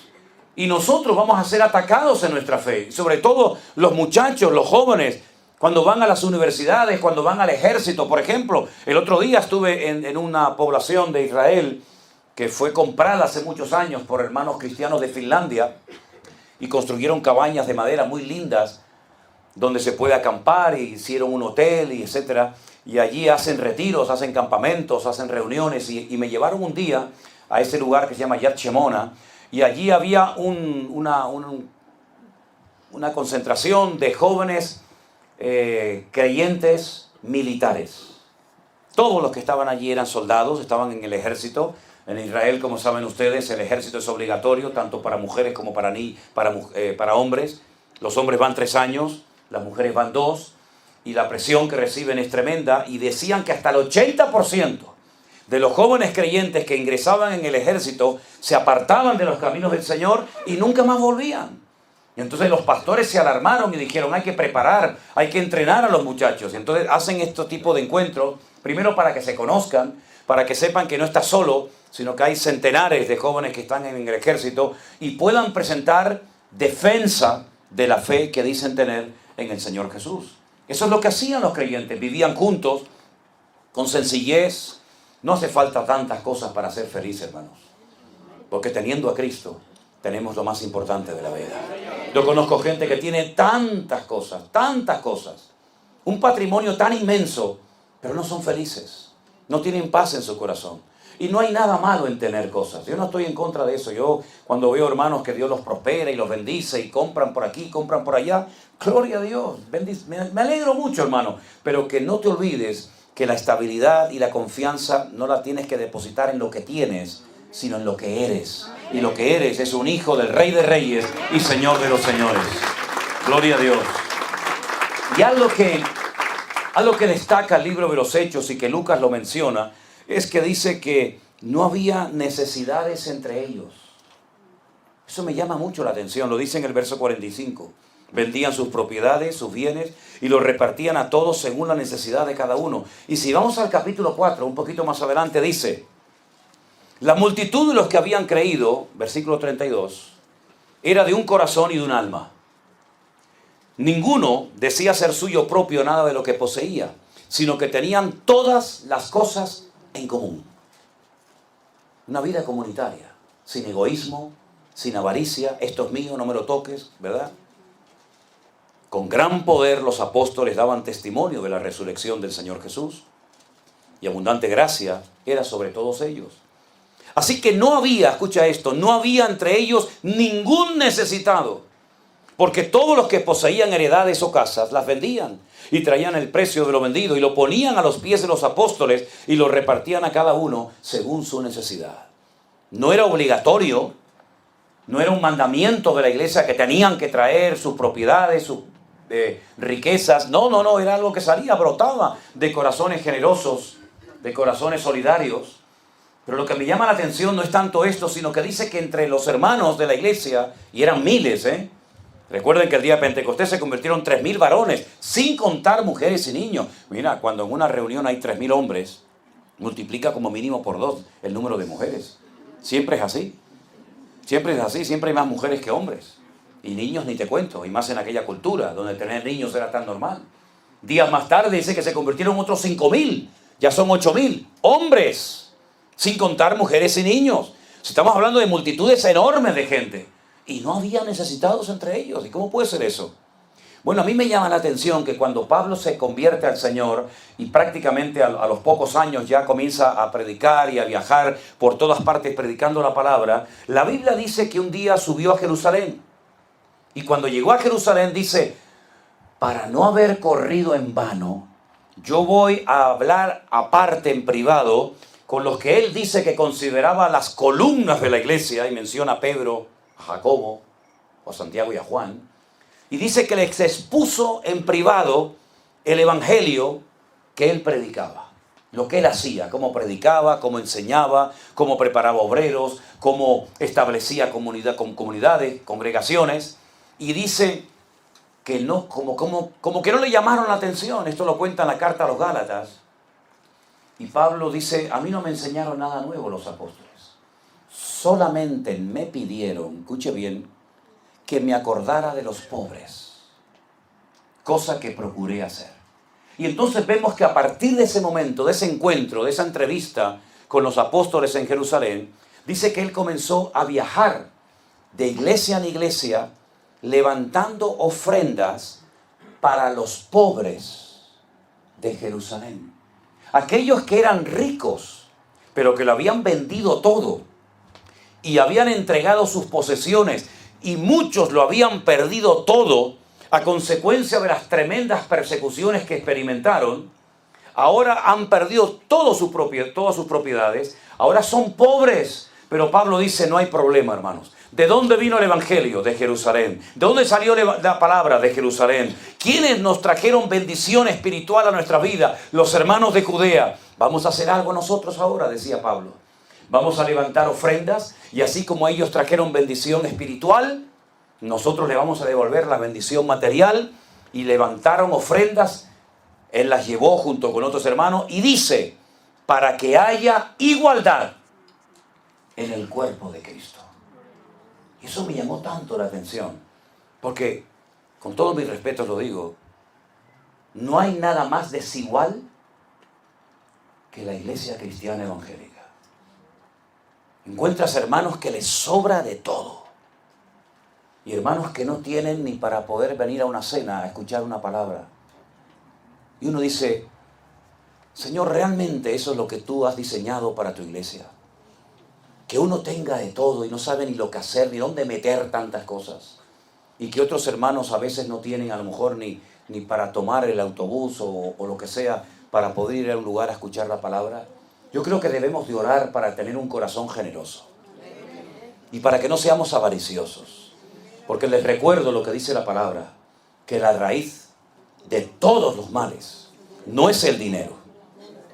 Y nosotros vamos a ser atacados en nuestra fe. Sobre todo los muchachos, los jóvenes, cuando van a las universidades, cuando van al ejército. Por ejemplo, el otro día estuve en una población de Israel que fue comprada hace muchos años por hermanos cristianos de Finlandia y construyeron cabañas de madera muy lindas donde se puede acampar, y hicieron un hotel y etcétera, y allí hacen retiros, hacen campamentos, hacen reuniones, y me llevaron un día a ese lugar que se llama Yad Shemona, y allí había una concentración de jóvenes creyentes militares. Todos los que estaban allí eran soldados, estaban en el ejército. En Israel, como saben ustedes, el ejército es obligatorio, tanto para mujeres como para hombres. Los hombres van 3 años, las mujeres van 2, y la presión que reciben es tremenda, y decían que hasta el 80% de los jóvenes creyentes que ingresaban en el ejército, se apartaban de los caminos del Señor y nunca más volvían. Y entonces los pastores se alarmaron y dijeron, hay que preparar, hay que entrenar a los muchachos. Y entonces hacen este tipo de encuentros, primero para que se conozcan, para que sepan que no está solo, sino que hay centenares de jóvenes que están en el ejército y puedan presentar defensa de la fe que dicen tener en el Señor Jesús. Eso es lo que hacían los creyentes, vivían juntos, con sencillez. No hace falta tantas cosas para ser feliz, hermanos, porque teniendo a Cristo, tenemos lo más importante de la vida. Yo conozco gente que tiene tantas cosas, un patrimonio tan inmenso, pero no son felices, no tienen paz en su corazón. Y no hay nada malo en tener cosas. Yo no estoy en contra de eso. Yo cuando veo hermanos que Dios los prospera y los bendice y compran por aquí, compran por allá, gloria a Dios, me alegro mucho, hermano. Pero que no te olvides que la estabilidad y la confianza no la tienes que depositar en lo que tienes, sino en lo que eres. Y lo que eres es un hijo del Rey de Reyes y Señor de los Señores. Gloria a Dios. Y algo que destaca el libro de los Hechos y que Lucas lo menciona, es que dice que no había necesidades entre ellos. Eso me llama mucho la atención, lo dice en el verso 45. Vendían sus propiedades, sus bienes, y los repartían a todos según la necesidad de cada uno. Y si vamos al capítulo 4, un poquito más adelante, dice, la multitud de los que habían creído, versículo 32, era de un corazón y de un alma. Ninguno decía ser suyo propio nada de lo que poseía, sino que tenían todas las cosas en común. Una vida comunitaria, sin egoísmo, sin avaricia, esto es mío, no me lo toques, ¿verdad? Con gran poder los apóstoles daban testimonio de la resurrección del Señor Jesús, y abundante gracia era sobre todos ellos. Así que no había, escucha esto, no había entre ellos ningún necesitado, porque todos los que poseían heredades o casas las vendían y traían el precio de lo vendido y lo ponían a los pies de los apóstoles y lo repartían a cada uno según su necesidad. No era obligatorio, no era un mandamiento de la iglesia que tenían que traer sus propiedades, sus riquezas. No, era algo que salía, brotaba de corazones generosos, de corazones solidarios. Pero lo que me llama la atención no es tanto esto, sino que dice que entre los hermanos de la iglesia, y eran miles, recuerden que el día de Pentecostés se convirtieron 3,000 varones, sin contar mujeres y niños. Mira, cuando en una reunión hay 3,000 hombres, multiplica como mínimo por 2 el número de mujeres. Siempre es así. Siempre es así, siempre hay más mujeres que hombres. Y niños ni te cuento, y más en aquella cultura, donde tener niños era tan normal. Días más tarde dice que se convirtieron otros 5,000, ya son 8,000 hombres, sin contar mujeres y niños. Estamos hablando de multitudes enormes de gente. Y no había necesitados entre ellos. ¿Y cómo puede ser eso? Bueno, a mí me llama la atención que cuando Pablo se convierte al Señor y prácticamente a los pocos años ya comienza a predicar y a viajar por todas partes predicando la palabra, la Biblia dice que un día subió a Jerusalén. Y cuando llegó a Jerusalén dice, para no haber corrido en vano, yo voy a hablar aparte en privado con los que él dice que consideraba las columnas de la iglesia, y menciona a Pedro, a Jacobo, a Santiago y a Juan, y dice que les expuso en privado el evangelio que él predicaba, lo que él hacía, cómo predicaba, cómo enseñaba, cómo preparaba obreros, cómo establecía comunidades, congregaciones, y dice que no, como que no le llamaron la atención. Esto lo cuenta en la carta a los Gálatas. Y Pablo dice, a mí no me enseñaron nada nuevo los apóstoles. Solamente me pidieron, escuche bien, que me acordara de los pobres. Cosa que procuré hacer. Y entonces vemos que a partir de ese momento, de ese encuentro, de esa entrevista con los apóstoles en Jerusalén, dice que él comenzó a viajar de iglesia en iglesia, levantando ofrendas para los pobres de Jerusalén. Aquellos que eran ricos, pero que lo habían vendido todo y habían entregado sus posesiones, y muchos lo habían perdido todo a consecuencia de las tremendas persecuciones que experimentaron. Ahora han perdido todas sus propiedades, ahora son pobres, Pero Pablo dice, no hay problema, hermanos. ¿De dónde vino el Evangelio? De Jerusalén. ¿De dónde salió la palabra? De Jerusalén. ¿Quiénes nos trajeron bendición espiritual a nuestra vida? Los hermanos de Judea. Vamos a hacer algo nosotros ahora, decía Pablo. Vamos a levantar ofrendas y así como ellos trajeron bendición espiritual, nosotros le vamos a devolver la bendición material. Y levantaron ofrendas. Él las llevó junto con otros hermanos y dice, para que haya igualdad en el cuerpo de Cristo. Y eso me llamó tanto la atención, porque, con todo mi respeto lo digo, no hay nada más desigual que la iglesia cristiana evangélica. Encuentras hermanos que les sobra de todo, y hermanos que no tienen ni para poder venir a una cena a escuchar una palabra. Y uno dice, Señor, ¿realmente eso es lo que tú has diseñado para tu iglesia? Que uno tenga de todo y no sabe ni lo que hacer, ni dónde meter tantas cosas. Y que otros hermanos a veces no tienen a lo mejor ni para tomar el autobús o lo que sea para poder ir a un lugar a escuchar la palabra. Yo creo que debemos de orar para tener un corazón generoso. Y para que no seamos avariciosos. Porque les recuerdo lo que dice la palabra, que la raíz de todos los males no es el dinero.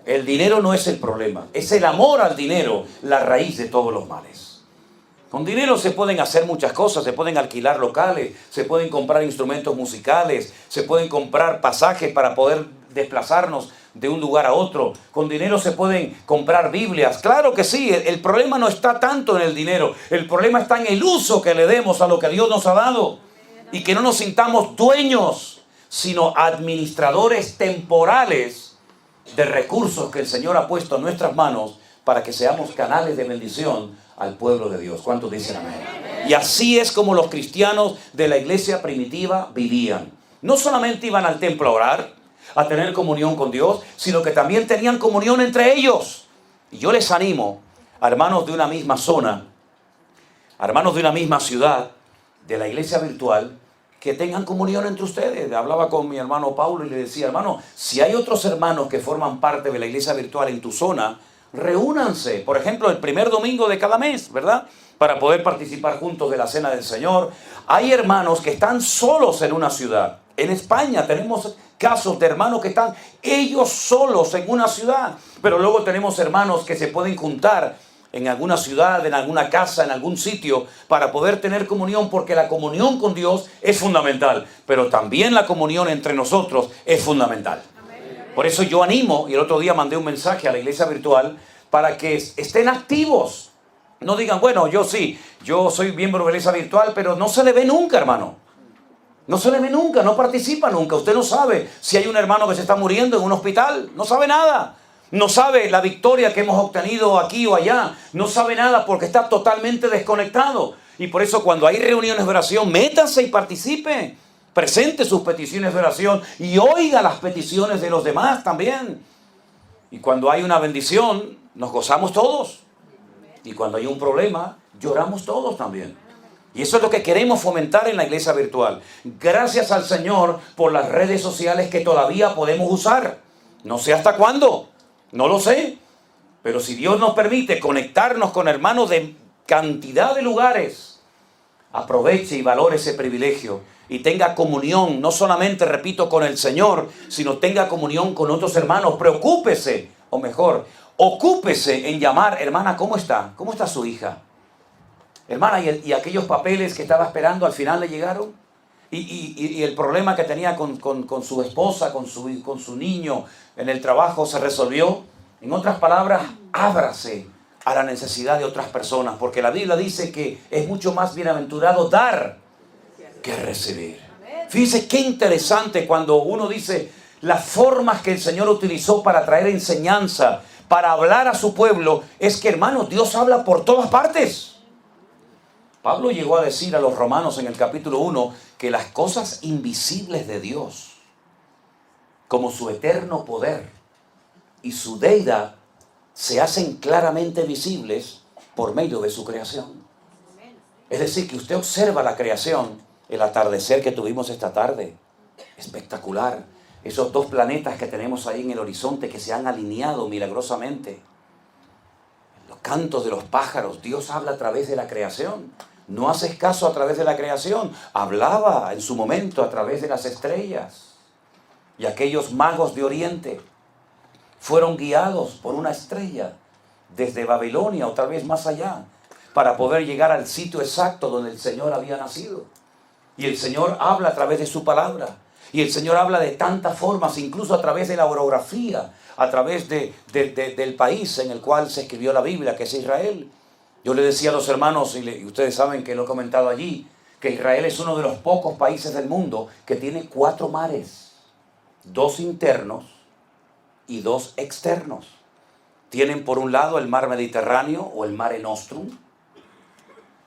El dinero no es el problema, es el amor al dinero la raíz de todos los males. Con dinero se pueden hacer muchas cosas, se pueden alquilar locales, se pueden comprar instrumentos musicales, se pueden comprar pasajes para poder desplazarnos de un lugar a otro. Con dinero se pueden comprar Biblias. Claro que sí, el problema no está tanto en el dinero, el problema está en el uso que le demos a lo que Dios nos ha dado. Y que no nos sintamos dueños, sino administradores temporales de recursos que el Señor ha puesto en nuestras manos para que seamos canales de bendición al pueblo de Dios. ¿Cuántos dicen amén? Y así es como los cristianos de la iglesia primitiva vivían. No solamente iban al templo a orar, a tener comunión con Dios, sino que también tenían comunión entre ellos. Y yo les animo, a hermanos de una misma zona, a hermanos de una misma ciudad, de la iglesia virtual, que tengan comunión entre ustedes. Hablaba con mi hermano Paulo y le decía, hermano, si hay otros hermanos que forman parte de la iglesia virtual en tu zona, reúnanse, por ejemplo, el primer domingo de cada mes, ¿verdad? Para poder participar juntos de la cena del Señor. Hay hermanos que están solos en una ciudad. En España tenemos casos de hermanos que están ellos solos en una ciudad, pero luego tenemos hermanos que se pueden juntar en alguna ciudad, en alguna casa, en algún sitio, para poder tener comunión, porque la comunión con Dios es fundamental, pero también la comunión entre nosotros es fundamental. Por eso yo animo, y el otro día mandé un mensaje a la iglesia virtual, para que estén activos. No digan, bueno, yo soy miembro de la iglesia virtual, pero no se le ve nunca, hermano. No se le ve nunca, no participa nunca. Usted no sabe si hay un hermano que se está muriendo en un hospital, no sabe nada. No sabe la victoria que hemos obtenido aquí o allá. No sabe nada porque está totalmente desconectado. Y por eso cuando hay reuniones de oración, métase y participe. Presente sus peticiones de oración y oiga las peticiones de los demás también. Y cuando hay una bendición, nos gozamos todos. Y cuando hay un problema, lloramos todos también. Y eso es lo que queremos fomentar en la iglesia virtual. Gracias al Señor por las redes sociales que todavía podemos usar. No sé hasta cuándo. No lo sé, pero si Dios nos permite conectarnos con hermanos de cantidad de lugares, aproveche y valore ese privilegio y tenga comunión, no solamente, repito, con el Señor, sino tenga comunión con otros hermanos. Preocúpese, o mejor, ocúpese en llamar, hermana, ¿cómo está? ¿Cómo está su hija? Hermana, ¿y aquellos papeles que estaba esperando al final le llegaron? Y el problema que tenía con su esposa, con su niño en el trabajo se resolvió. En otras palabras, ábrase a la necesidad de otras personas, porque la Biblia dice que es mucho más bienaventurado dar que recibir. Fíjense qué interesante cuando uno dice las formas que el Señor utilizó para traer enseñanza, para hablar a su pueblo, es que, hermanos, Dios habla por todas partes. Pablo llegó a decir a los romanos en el capítulo 1 que las cosas invisibles de Dios, como su eterno poder y su deidad, se hacen claramente visibles por medio de su creación. Es decir, que usted observa la creación, el atardecer que tuvimos esta tarde, espectacular. Esos dos planetas que tenemos ahí en el horizonte que se han alineado milagrosamente. cantos de los pájaros. Dios habla a través de la creación. No haces caso a través de la creación. Hablaba en su momento a través de las estrellas. Y aquellos magos de Oriente fueron guiados por una estrella desde Babilonia o tal vez más allá, para poder llegar al sitio exacto donde el Señor había nacido. Y el Señor habla a través de su palabra. Y el Señor habla de tantas formas, incluso a través de la orografía, a través del país en el cual se escribió la Biblia, que es Israel. Yo le decía a los hermanos, y ustedes saben que lo he comentado allí, que Israel es uno de los pocos países del mundo que tiene 4 mares. 2 internos y 2 externos. Tienen por un lado el mar Mediterráneo o el Mare Nostrum,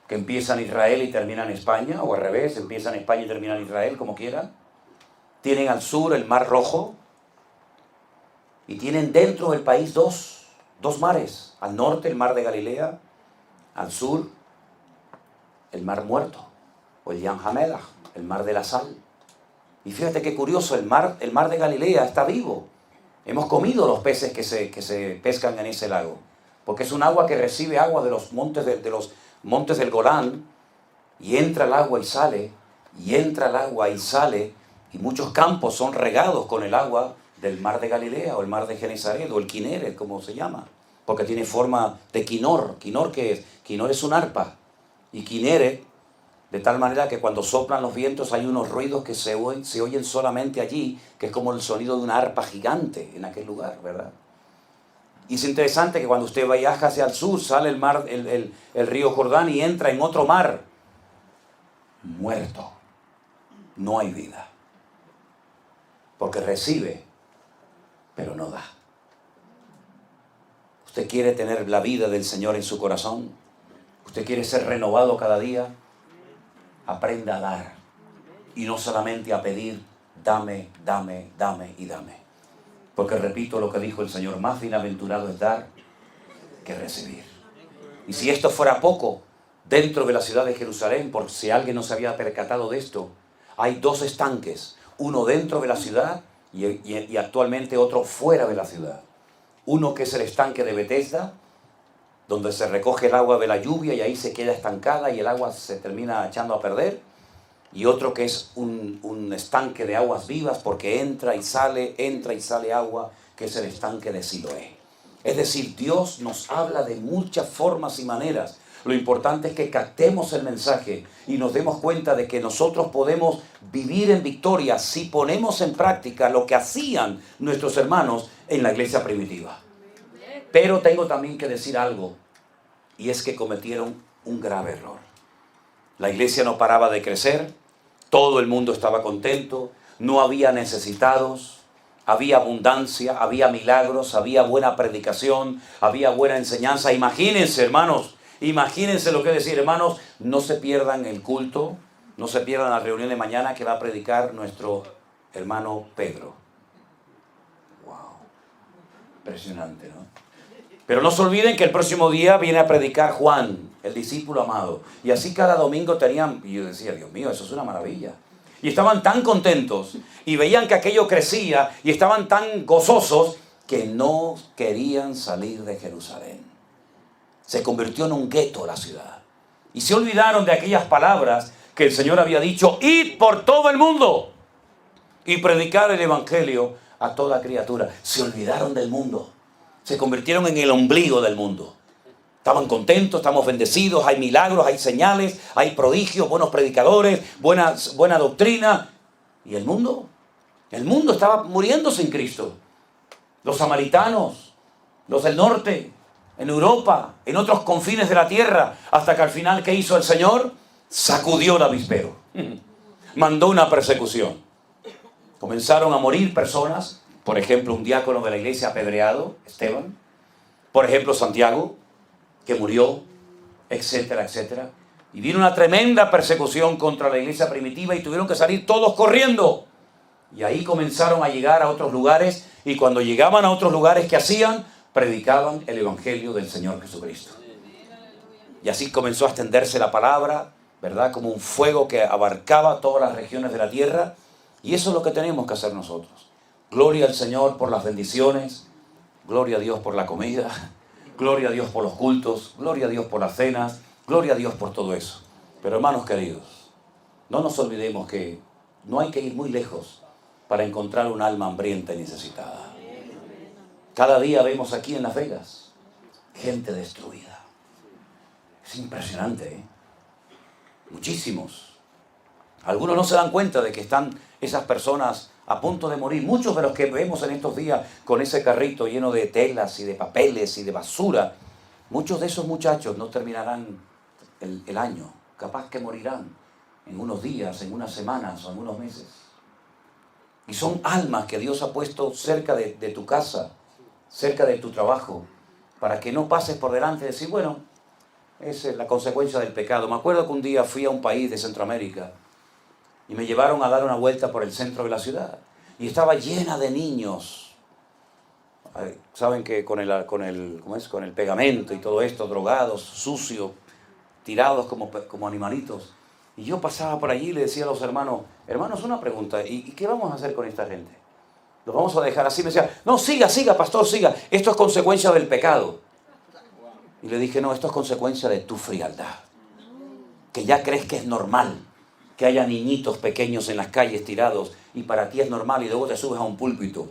que empieza en Israel y termina en España, o al revés, empieza en España y termina en Israel, como quieran. Tienen al sur el Mar Rojo y tienen dentro del país dos mares. Al norte el Mar de Galilea, al sur el Mar Muerto o el Yam HaMelach, el Mar de la Sal. Y fíjate qué curioso, el mar de Galilea está vivo. Hemos comido los peces que se pescan en ese lago, porque es un agua que recibe agua de los montes del Golán, y entra el agua y sale, y entra el agua y sale, y muchos campos son regados con el agua del mar de Galilea, o el mar de Genesaret, o el Kineret, como se llama, porque tiene forma de quinor. ¿Quinor qué es? Quinor es un arpa, y Kineret, de tal manera que cuando soplan los vientos hay unos ruidos que se oyen solamente allí, que es como el sonido de una arpa gigante en aquel lugar, ¿verdad? Y es interesante que cuando usted viaja hacia el sur, sale el río Jordán y entra en otro mar muerto. No hay vida. Porque recibe, pero no da. ¿Usted quiere tener la vida del Señor en su corazón? ¿Usted quiere ser renovado cada día? Aprenda a dar. Y no solamente a pedir, dame, dame, dame y dame. Porque repito lo que dijo el Señor, más bienaventurado es dar que recibir. Y si esto fuera poco, dentro de la ciudad de Jerusalén, por si alguien no se había percatado de esto, hay 2 estanques, uno dentro de la ciudad y actualmente otro fuera de la ciudad. Uno que es el estanque de Betesda, donde se recoge el agua de la lluvia y ahí se queda estancada y el agua se termina echando a perder. Y otro que es un estanque de aguas vivas, porque entra y sale agua, que es el estanque de Siloé. Es decir, Dios nos habla de muchas formas y maneras. Lo importante es que captemos el mensaje y nos demos cuenta de que nosotros podemos vivir en victoria si ponemos en práctica lo que hacían nuestros hermanos en la iglesia primitiva. Pero tengo también que decir algo, y es que cometieron un grave error. La iglesia no paraba de crecer, todo el mundo estaba contento, no había necesitados, había abundancia, había milagros, había buena predicación, había buena enseñanza. Imagínense, hermanos, imagínense lo que decir, hermanos, no se pierdan el culto, no se pierdan la reunión de mañana que va a predicar nuestro hermano Pedro. Wow, impresionante, ¿no? Pero no se olviden que el próximo día viene a predicar Juan, el discípulo amado. Y así cada domingo tenían, y yo decía, Dios mío, eso es una maravilla. Y estaban tan contentos y veían que aquello crecía y estaban tan gozosos que no querían salir de Jerusalén. Se convirtió en un gueto la ciudad. Y se olvidaron de aquellas palabras que el Señor había dicho, id por todo el mundo y predicar el evangelio a toda criatura. Se olvidaron del mundo. Se convirtieron en el ombligo del mundo. Estaban contentos, estamos bendecidos, hay milagros, hay señales, hay prodigios, buenos predicadores, buena doctrina. ¿Y el mundo? El mundo estaba muriendo sin Cristo. Los samaritanos, los del norte, en Europa, en otros confines de la tierra, hasta que al final, ¿qué hizo el Señor? Sacudió el avispero. Mandó una persecución. Comenzaron a morir personas. Por ejemplo, un diácono de la iglesia apedreado, Esteban. Por ejemplo, Santiago, que murió, etcétera, etcétera. Y vino una tremenda persecución contra la iglesia primitiva y tuvieron que salir todos corriendo. Y ahí comenzaron a llegar a otros lugares. Y cuando llegaban a otros lugares, ¿qué hacían? Predicaban el evangelio del Señor Jesucristo. Y así comenzó a extenderse la palabra, ¿verdad? Como un fuego que abarcaba todas las regiones de la tierra. Y eso es lo que tenemos que hacer nosotros. Gloria al Señor por las bendiciones, gloria a Dios por la comida, Gloria a Dios por los cultos, gloria a Dios por las cenas, gloria a Dios por todo eso. Pero hermanos queridos, no nos olvidemos que no hay que ir muy lejos para encontrar un alma hambrienta y necesitada. Cada día vemos aquí en Las Vegas gente destruida. Es impresionante, ¿eh? Muchísimos. Algunos no se dan cuenta de que están esas personas a punto de morir. Muchos de los que vemos en estos días con ese carrito lleno de telas y de papeles y de basura, muchos de esos muchachos no terminarán el año. Capaz que morirán en unos días, en unas semanas o en unos meses. Y son almas que Dios ha puesto cerca de tu casa, cerca de tu trabajo, para que no pases por delante y decir, bueno, esa es la consecuencia del pecado. Me acuerdo que un día fui a un país de Centroamérica y me llevaron a dar una vuelta por el centro de la ciudad. Y estaba llena de niños. Saben que con el pegamento y todo esto, drogados, sucios, tirados como animalitos. Y yo pasaba por allí y le decía a los hermanos, una pregunta, ¿y qué vamos a hacer con esta gente? ¿Los vamos a dejar así? Me decía, no, siga, pastor, siga. Esto es consecuencia del pecado. Y le dije, no, esto es consecuencia de tu frialdad. Que ya crees que es normal que haya niñitos pequeños en las calles tirados y para ti es normal y luego te subes a un púlpito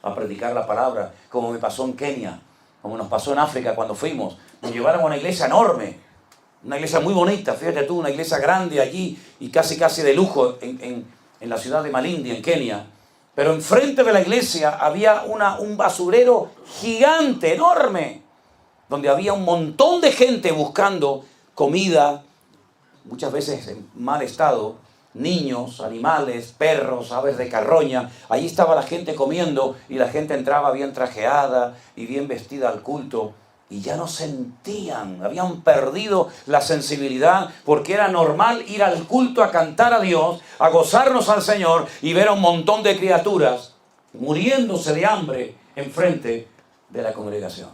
a predicar la palabra, como me pasó en Kenia, como nos pasó en África cuando fuimos. Nos llevaron a una iglesia enorme, una iglesia muy bonita, fíjate tú, una iglesia grande allí y casi de lujo en la ciudad de Malindi, en Kenia. Pero enfrente de la iglesia había un basurero gigante, enorme, donde había un montón de gente buscando comida, muchas veces en mal estado, niños, animales, perros, aves de carroña. Allí estaba la gente comiendo y la gente entraba bien trajeada y bien vestida al culto. Y ya no sentían, habían perdido la sensibilidad porque era normal ir al culto a cantar a Dios, a gozarnos al Señor y ver a un montón de criaturas muriéndose de hambre enfrente de la congregación.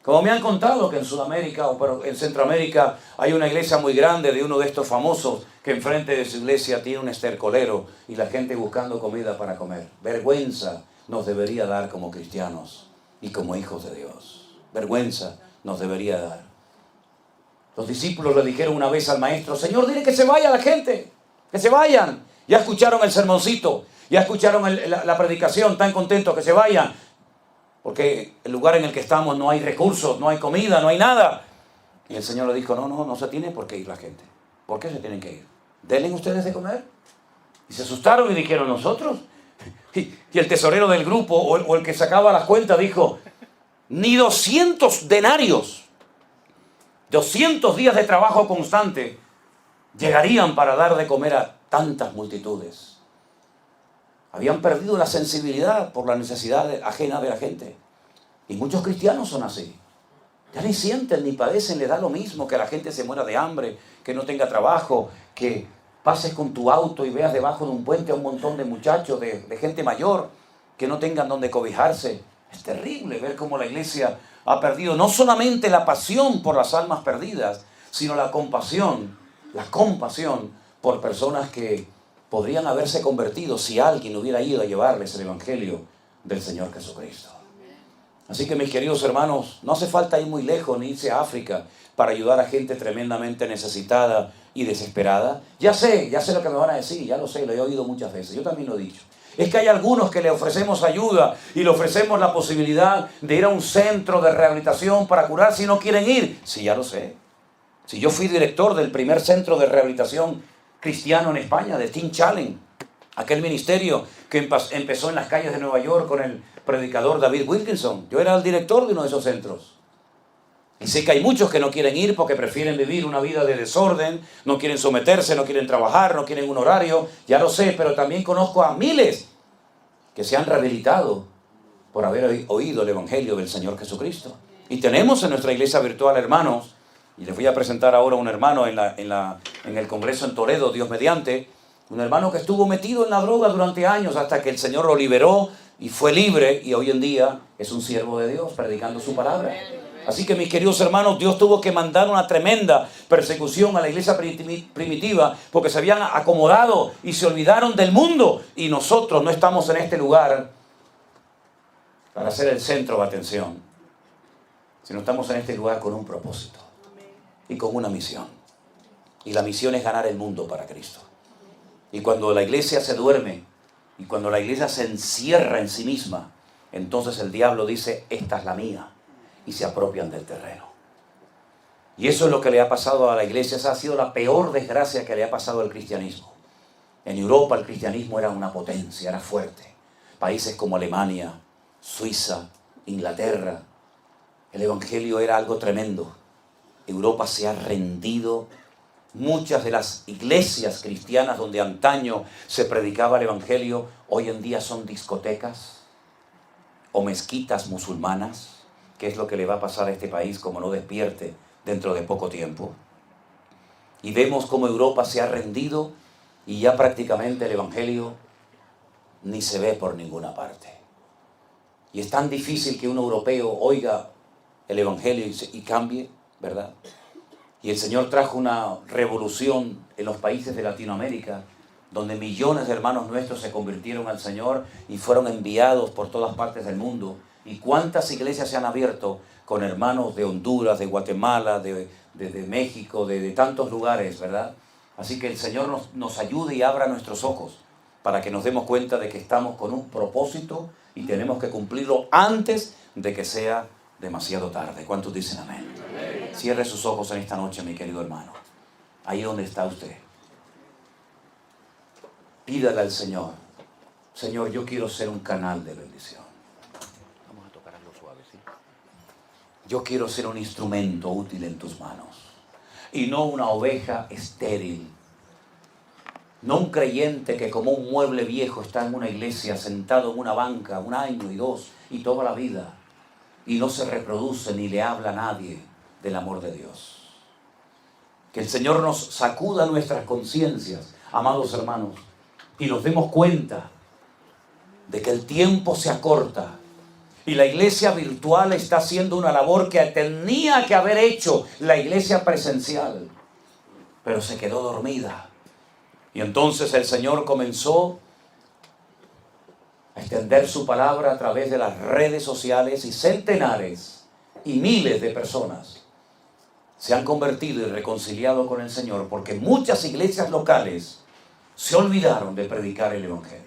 Como me han contado que en Sudamérica o en Centroamérica hay una iglesia muy grande de uno de estos famosos que enfrente de su iglesia tiene un estercolero y la gente buscando comida para comer. Vergüenza nos debería dar como cristianos y como hijos de Dios. Vergüenza nos debería dar. Los discípulos le dijeron una vez al maestro, Señor, dile que se vaya la gente, que se vayan. Ya escucharon el sermoncito, ya escucharon la predicación, tan contentos que se vayan. Porque el lugar en el que estamos no hay recursos, no hay comida, no hay nada. Y el Señor le dijo, no se tiene por qué ir la gente. ¿Por qué se tienen que ir? Denle ustedes de comer. Y se asustaron y dijeron, ¿nosotros? Y el tesorero del grupo o el que sacaba las cuentas dijo, ni 200 denarios, 200 días de trabajo constante llegarían para dar de comer a tantas multitudes. Habían perdido la sensibilidad por la necesidad ajena de la gente. Y muchos cristianos son así. Ya ni sienten ni padecen, les da lo mismo que la gente se muera de hambre, que no tenga trabajo, que pases con tu auto y veas debajo de un puente a un montón de muchachos, de gente mayor, que no tengan donde cobijarse. Es terrible ver cómo la iglesia ha perdido no solamente la pasión por las almas perdidas, sino la compasión por personas que podrían haberse convertido si alguien hubiera ido a llevarles el evangelio del Señor Jesucristo. Así que mis queridos hermanos, no hace falta ir muy lejos ni irse a África para ayudar a gente tremendamente necesitada y desesperada. Ya sé lo que me van a decir, ya lo sé, lo he oído muchas veces, yo también lo he dicho. Es que hay algunos que le ofrecemos ayuda y le ofrecemos la posibilidad de ir a un centro de rehabilitación para curar si no quieren ir. Sí, ya lo sé. Si yo fui director del primer centro de rehabilitación cristiano en España, de Teen Challenge, aquel ministerio que empezó en las calles de Nueva York con el predicador David Wilkinson. Yo era el director de uno de esos centros. Y sé que hay muchos que no quieren ir porque prefieren vivir una vida de desorden, no quieren someterse, no quieren trabajar, no quieren un horario. Ya lo sé, pero también conozco a miles que se han rehabilitado por haber oído el evangelio del Señor Jesucristo. Y tenemos en nuestra iglesia virtual hermanos, y les voy a presentar ahora a un hermano en el congreso en Toledo, Dios mediante, un hermano que estuvo metido en la droga durante años hasta que el Señor lo liberó y fue libre y hoy en día es un siervo de Dios predicando su palabra. Así que mis queridos hermanos, Dios tuvo que mandar una tremenda persecución a la iglesia primitiva porque se habían acomodado y se olvidaron del mundo. Y nosotros no estamos en este lugar para ser el centro de atención. sino estamos en este lugar con un propósito y con una misión. Y la misión es ganar el mundo para Cristo. Y cuando la iglesia se duerme y cuando la iglesia se encierra en sí misma, entonces el diablo dice, esta es la mía, y se apropian del terreno. Y eso es lo que le ha pasado a la iglesia. Esa ha sido la peor desgracia que le ha pasado al cristianismo. En Europa el cristianismo era una potencia, era fuerte. Países como Alemania, Suiza, Inglaterra, el evangelio era algo tremendo. Europa se ha rendido. Muchas de las iglesias cristianas donde antaño se predicaba el evangelio, hoy en día son discotecas o mezquitas musulmanas. ¿Qué es lo que le va a pasar a este país como no despierte dentro de poco tiempo? Y vemos cómo Europa se ha rendido y ya prácticamente el evangelio ni se ve por ninguna parte. Y es tan difícil que un europeo oiga el evangelio y cambie, ¿verdad? Y el Señor trajo una revolución en los países de Latinoamérica, donde millones de hermanos nuestros se convirtieron al Señor y fueron enviados por todas partes del mundo. Y cuántas iglesias se han abierto con hermanos de Honduras, de Guatemala, de México, de tantos lugares, ¿verdad? Así que el Señor nos ayude y abra nuestros ojos para que nos demos cuenta de que estamos con un propósito y tenemos que cumplirlo antes de que sea demasiado tarde. ¿Cuántos dicen amén? Amén. Cierre sus ojos en esta noche, mi querido hermano. Ahí donde está usted. Pídale al Señor. Señor, yo quiero ser un canal de bendición. Vamos a tocar algo suave, ¿sí? Yo quiero ser un instrumento útil en tus manos. Y no una oveja estéril. No un creyente que como un mueble viejo está en una iglesia sentado en una banca 1 año y 2 y toda la vida. Y no se reproduce ni le habla a nadie del amor de Dios. Que el Señor nos sacuda nuestras conciencias, amados hermanos, y nos demos cuenta de que el tiempo se acorta y la iglesia virtual está haciendo una labor que tenía que haber hecho la iglesia presencial, pero se quedó dormida. Y entonces el Señor comenzó a extender su palabra a través de las redes sociales y centenares y miles de personas se han convertido y reconciliado con el Señor porque muchas iglesias locales se olvidaron de predicar el evangelio.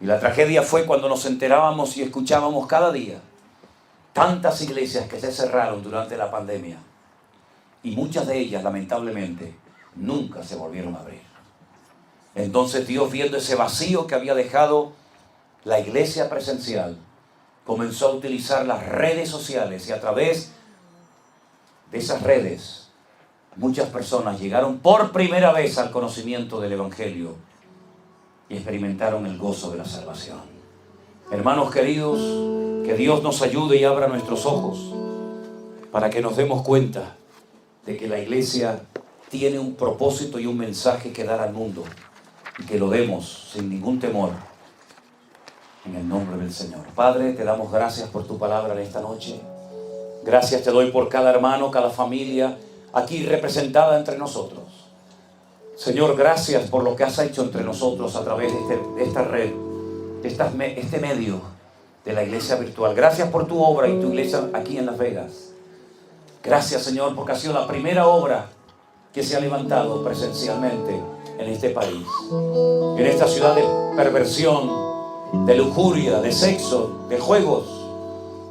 Y la tragedia fue cuando nos enterábamos y escuchábamos cada día tantas iglesias que se cerraron durante la pandemia y muchas de ellas lamentablemente nunca se volvieron a abrir. Entonces Dios, viendo ese vacío que había dejado la iglesia presencial, comenzó a utilizar las redes sociales y a través de esas redes muchas personas llegaron por primera vez al conocimiento del evangelio y experimentaron el gozo de la salvación. Hermanos queridos, que Dios nos ayude y abra nuestros ojos para que nos demos cuenta de que la iglesia tiene un propósito y un mensaje que dar al mundo y que lo demos sin ningún temor en el nombre del Señor. Padre, te damos gracias por tu palabra en esta noche. Gracias te doy por cada hermano, cada familia aquí representada entre nosotros. Señor, gracias por lo que has hecho entre nosotros a través de esta red, de este medio de la iglesia virtual. Gracias por tu obra y tu iglesia aquí en Las Vegas. Gracias, Señor, porque ha sido la primera obra que se ha levantado presencialmente en este país. En esta ciudad de perversión, de lujuria, de sexo, de juegos,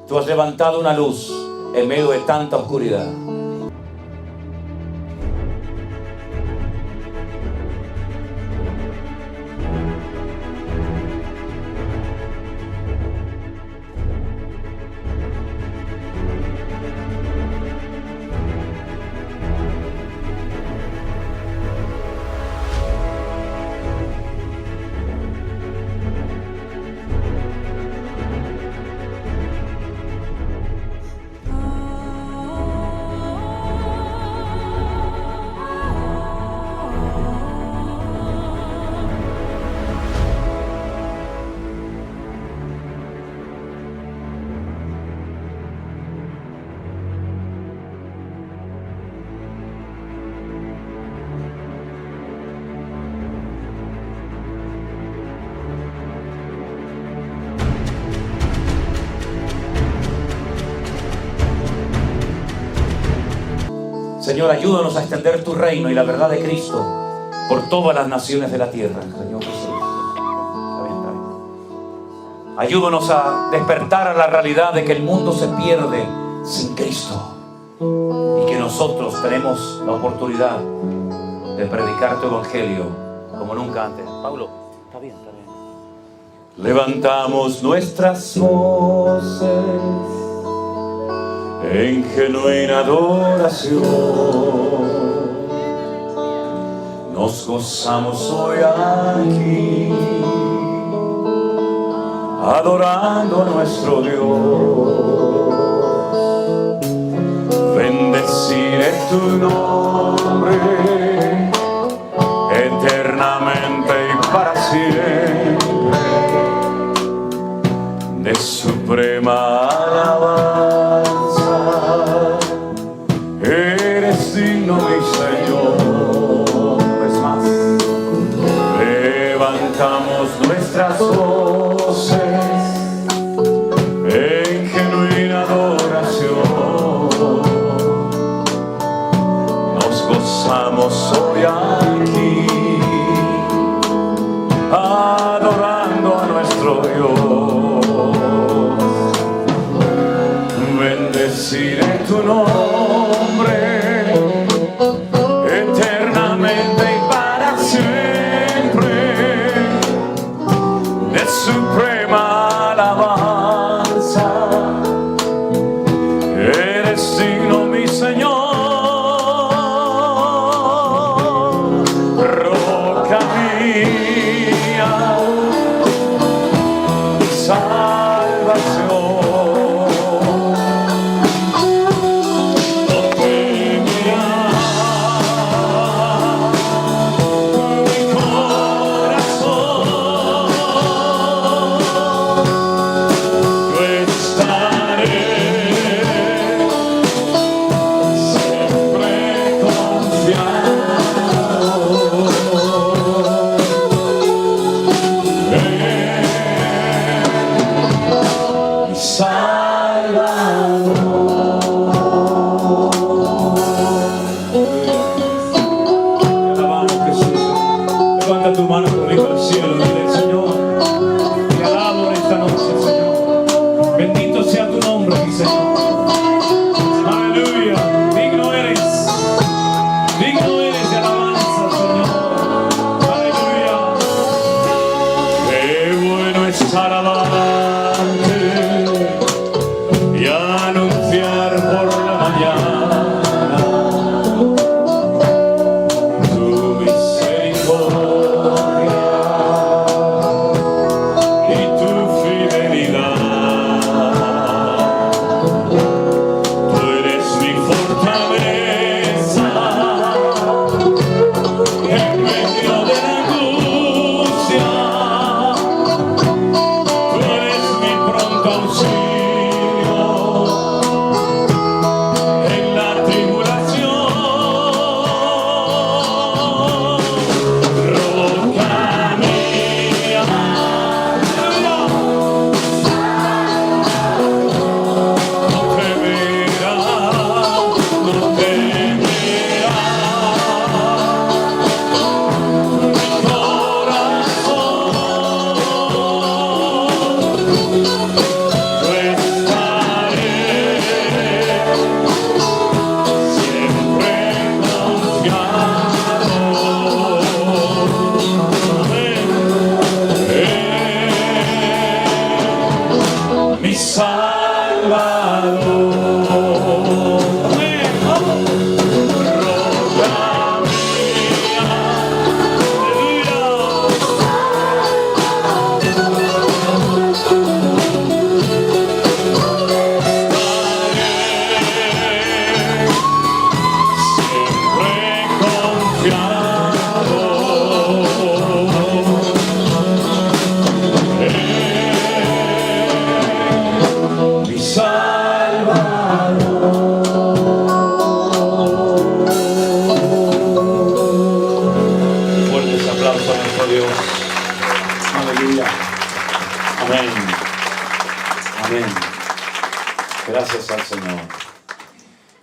tú has levantado una luz en medio de tanta oscuridad. Señor, ayúdanos a extender tu reino y la verdad de Cristo por todas las naciones de la tierra, Señor Jesús. Está bien, está bien. Ayúdanos a despertar a la realidad de que el mundo se pierde sin Cristo y que nosotros tenemos la oportunidad de predicar tu evangelio como nunca antes. Pablo, está bien, está bien. Levantamos nuestras voces en genuina adoración. Nos gozamos hoy aquí, adorando a nuestro Dios. Bendeciré tu nombre eternamente y para siempre. De suprema alabanza eres digno, mi Señor. Es más, levantamos nuestras voces en genuina adoración. Nos gozamos hoy aquí, adorando a nuestro Dios. Bendeciré tu nombre eternamente y para siempre. De suprema alabanza eres digno, mi Señor. Roca mía, salvación.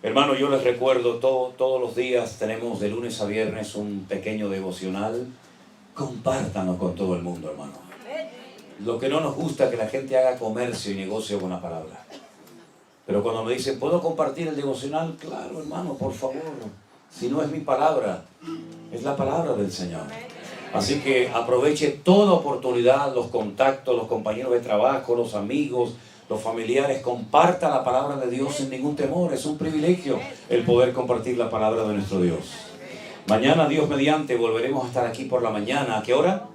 Hermano, yo les recuerdo, todos los días tenemos de lunes a viernes un pequeño devocional. Compártanlo con todo el mundo, hermano. Lo que no nos gusta es que la gente haga comercio y negocio con la palabra. Pero cuando me dicen, ¿puedo compartir el devocional? Claro, hermano, por favor. Si no es mi palabra, es la palabra del Señor. Así que aproveche toda oportunidad, los contactos, los compañeros de trabajo, los amigos, los familiares. Comparta la palabra de Dios sin ningún temor. Es un privilegio el poder compartir la palabra de nuestro Dios. Mañana, Dios mediante, volveremos a estar aquí por la mañana. ¿A qué hora?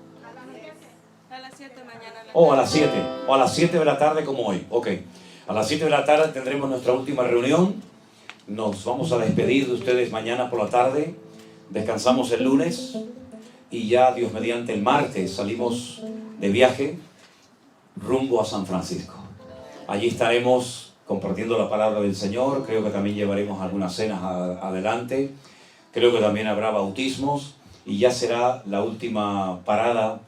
A las 7 mañana. A las 7. O a las 7 de la tarde como hoy. Ok. A las 7 de la tarde tendremos nuestra última reunión. Nos vamos a despedir de ustedes mañana por la tarde. Descansamos el lunes. Y ya, Dios mediante, el martes salimos de viaje rumbo a San Francisco. Allí estaremos compartiendo la palabra del Señor. Creo que también llevaremos algunas cenas adelante. Creo que también habrá bautismos. Y ya será la última parada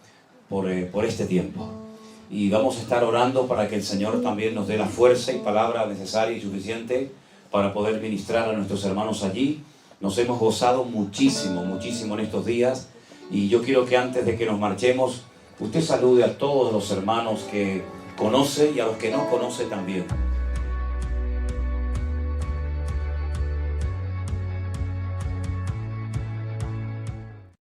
por este tiempo. Y vamos a estar orando para que el Señor también nos dé la fuerza y palabra necesaria y suficiente para poder ministrar a nuestros hermanos allí. Nos hemos gozado muchísimo, muchísimo en estos días. Y yo quiero que antes de que nos marchemos, usted salude a todos los hermanos que conoce y a los que no conoce también.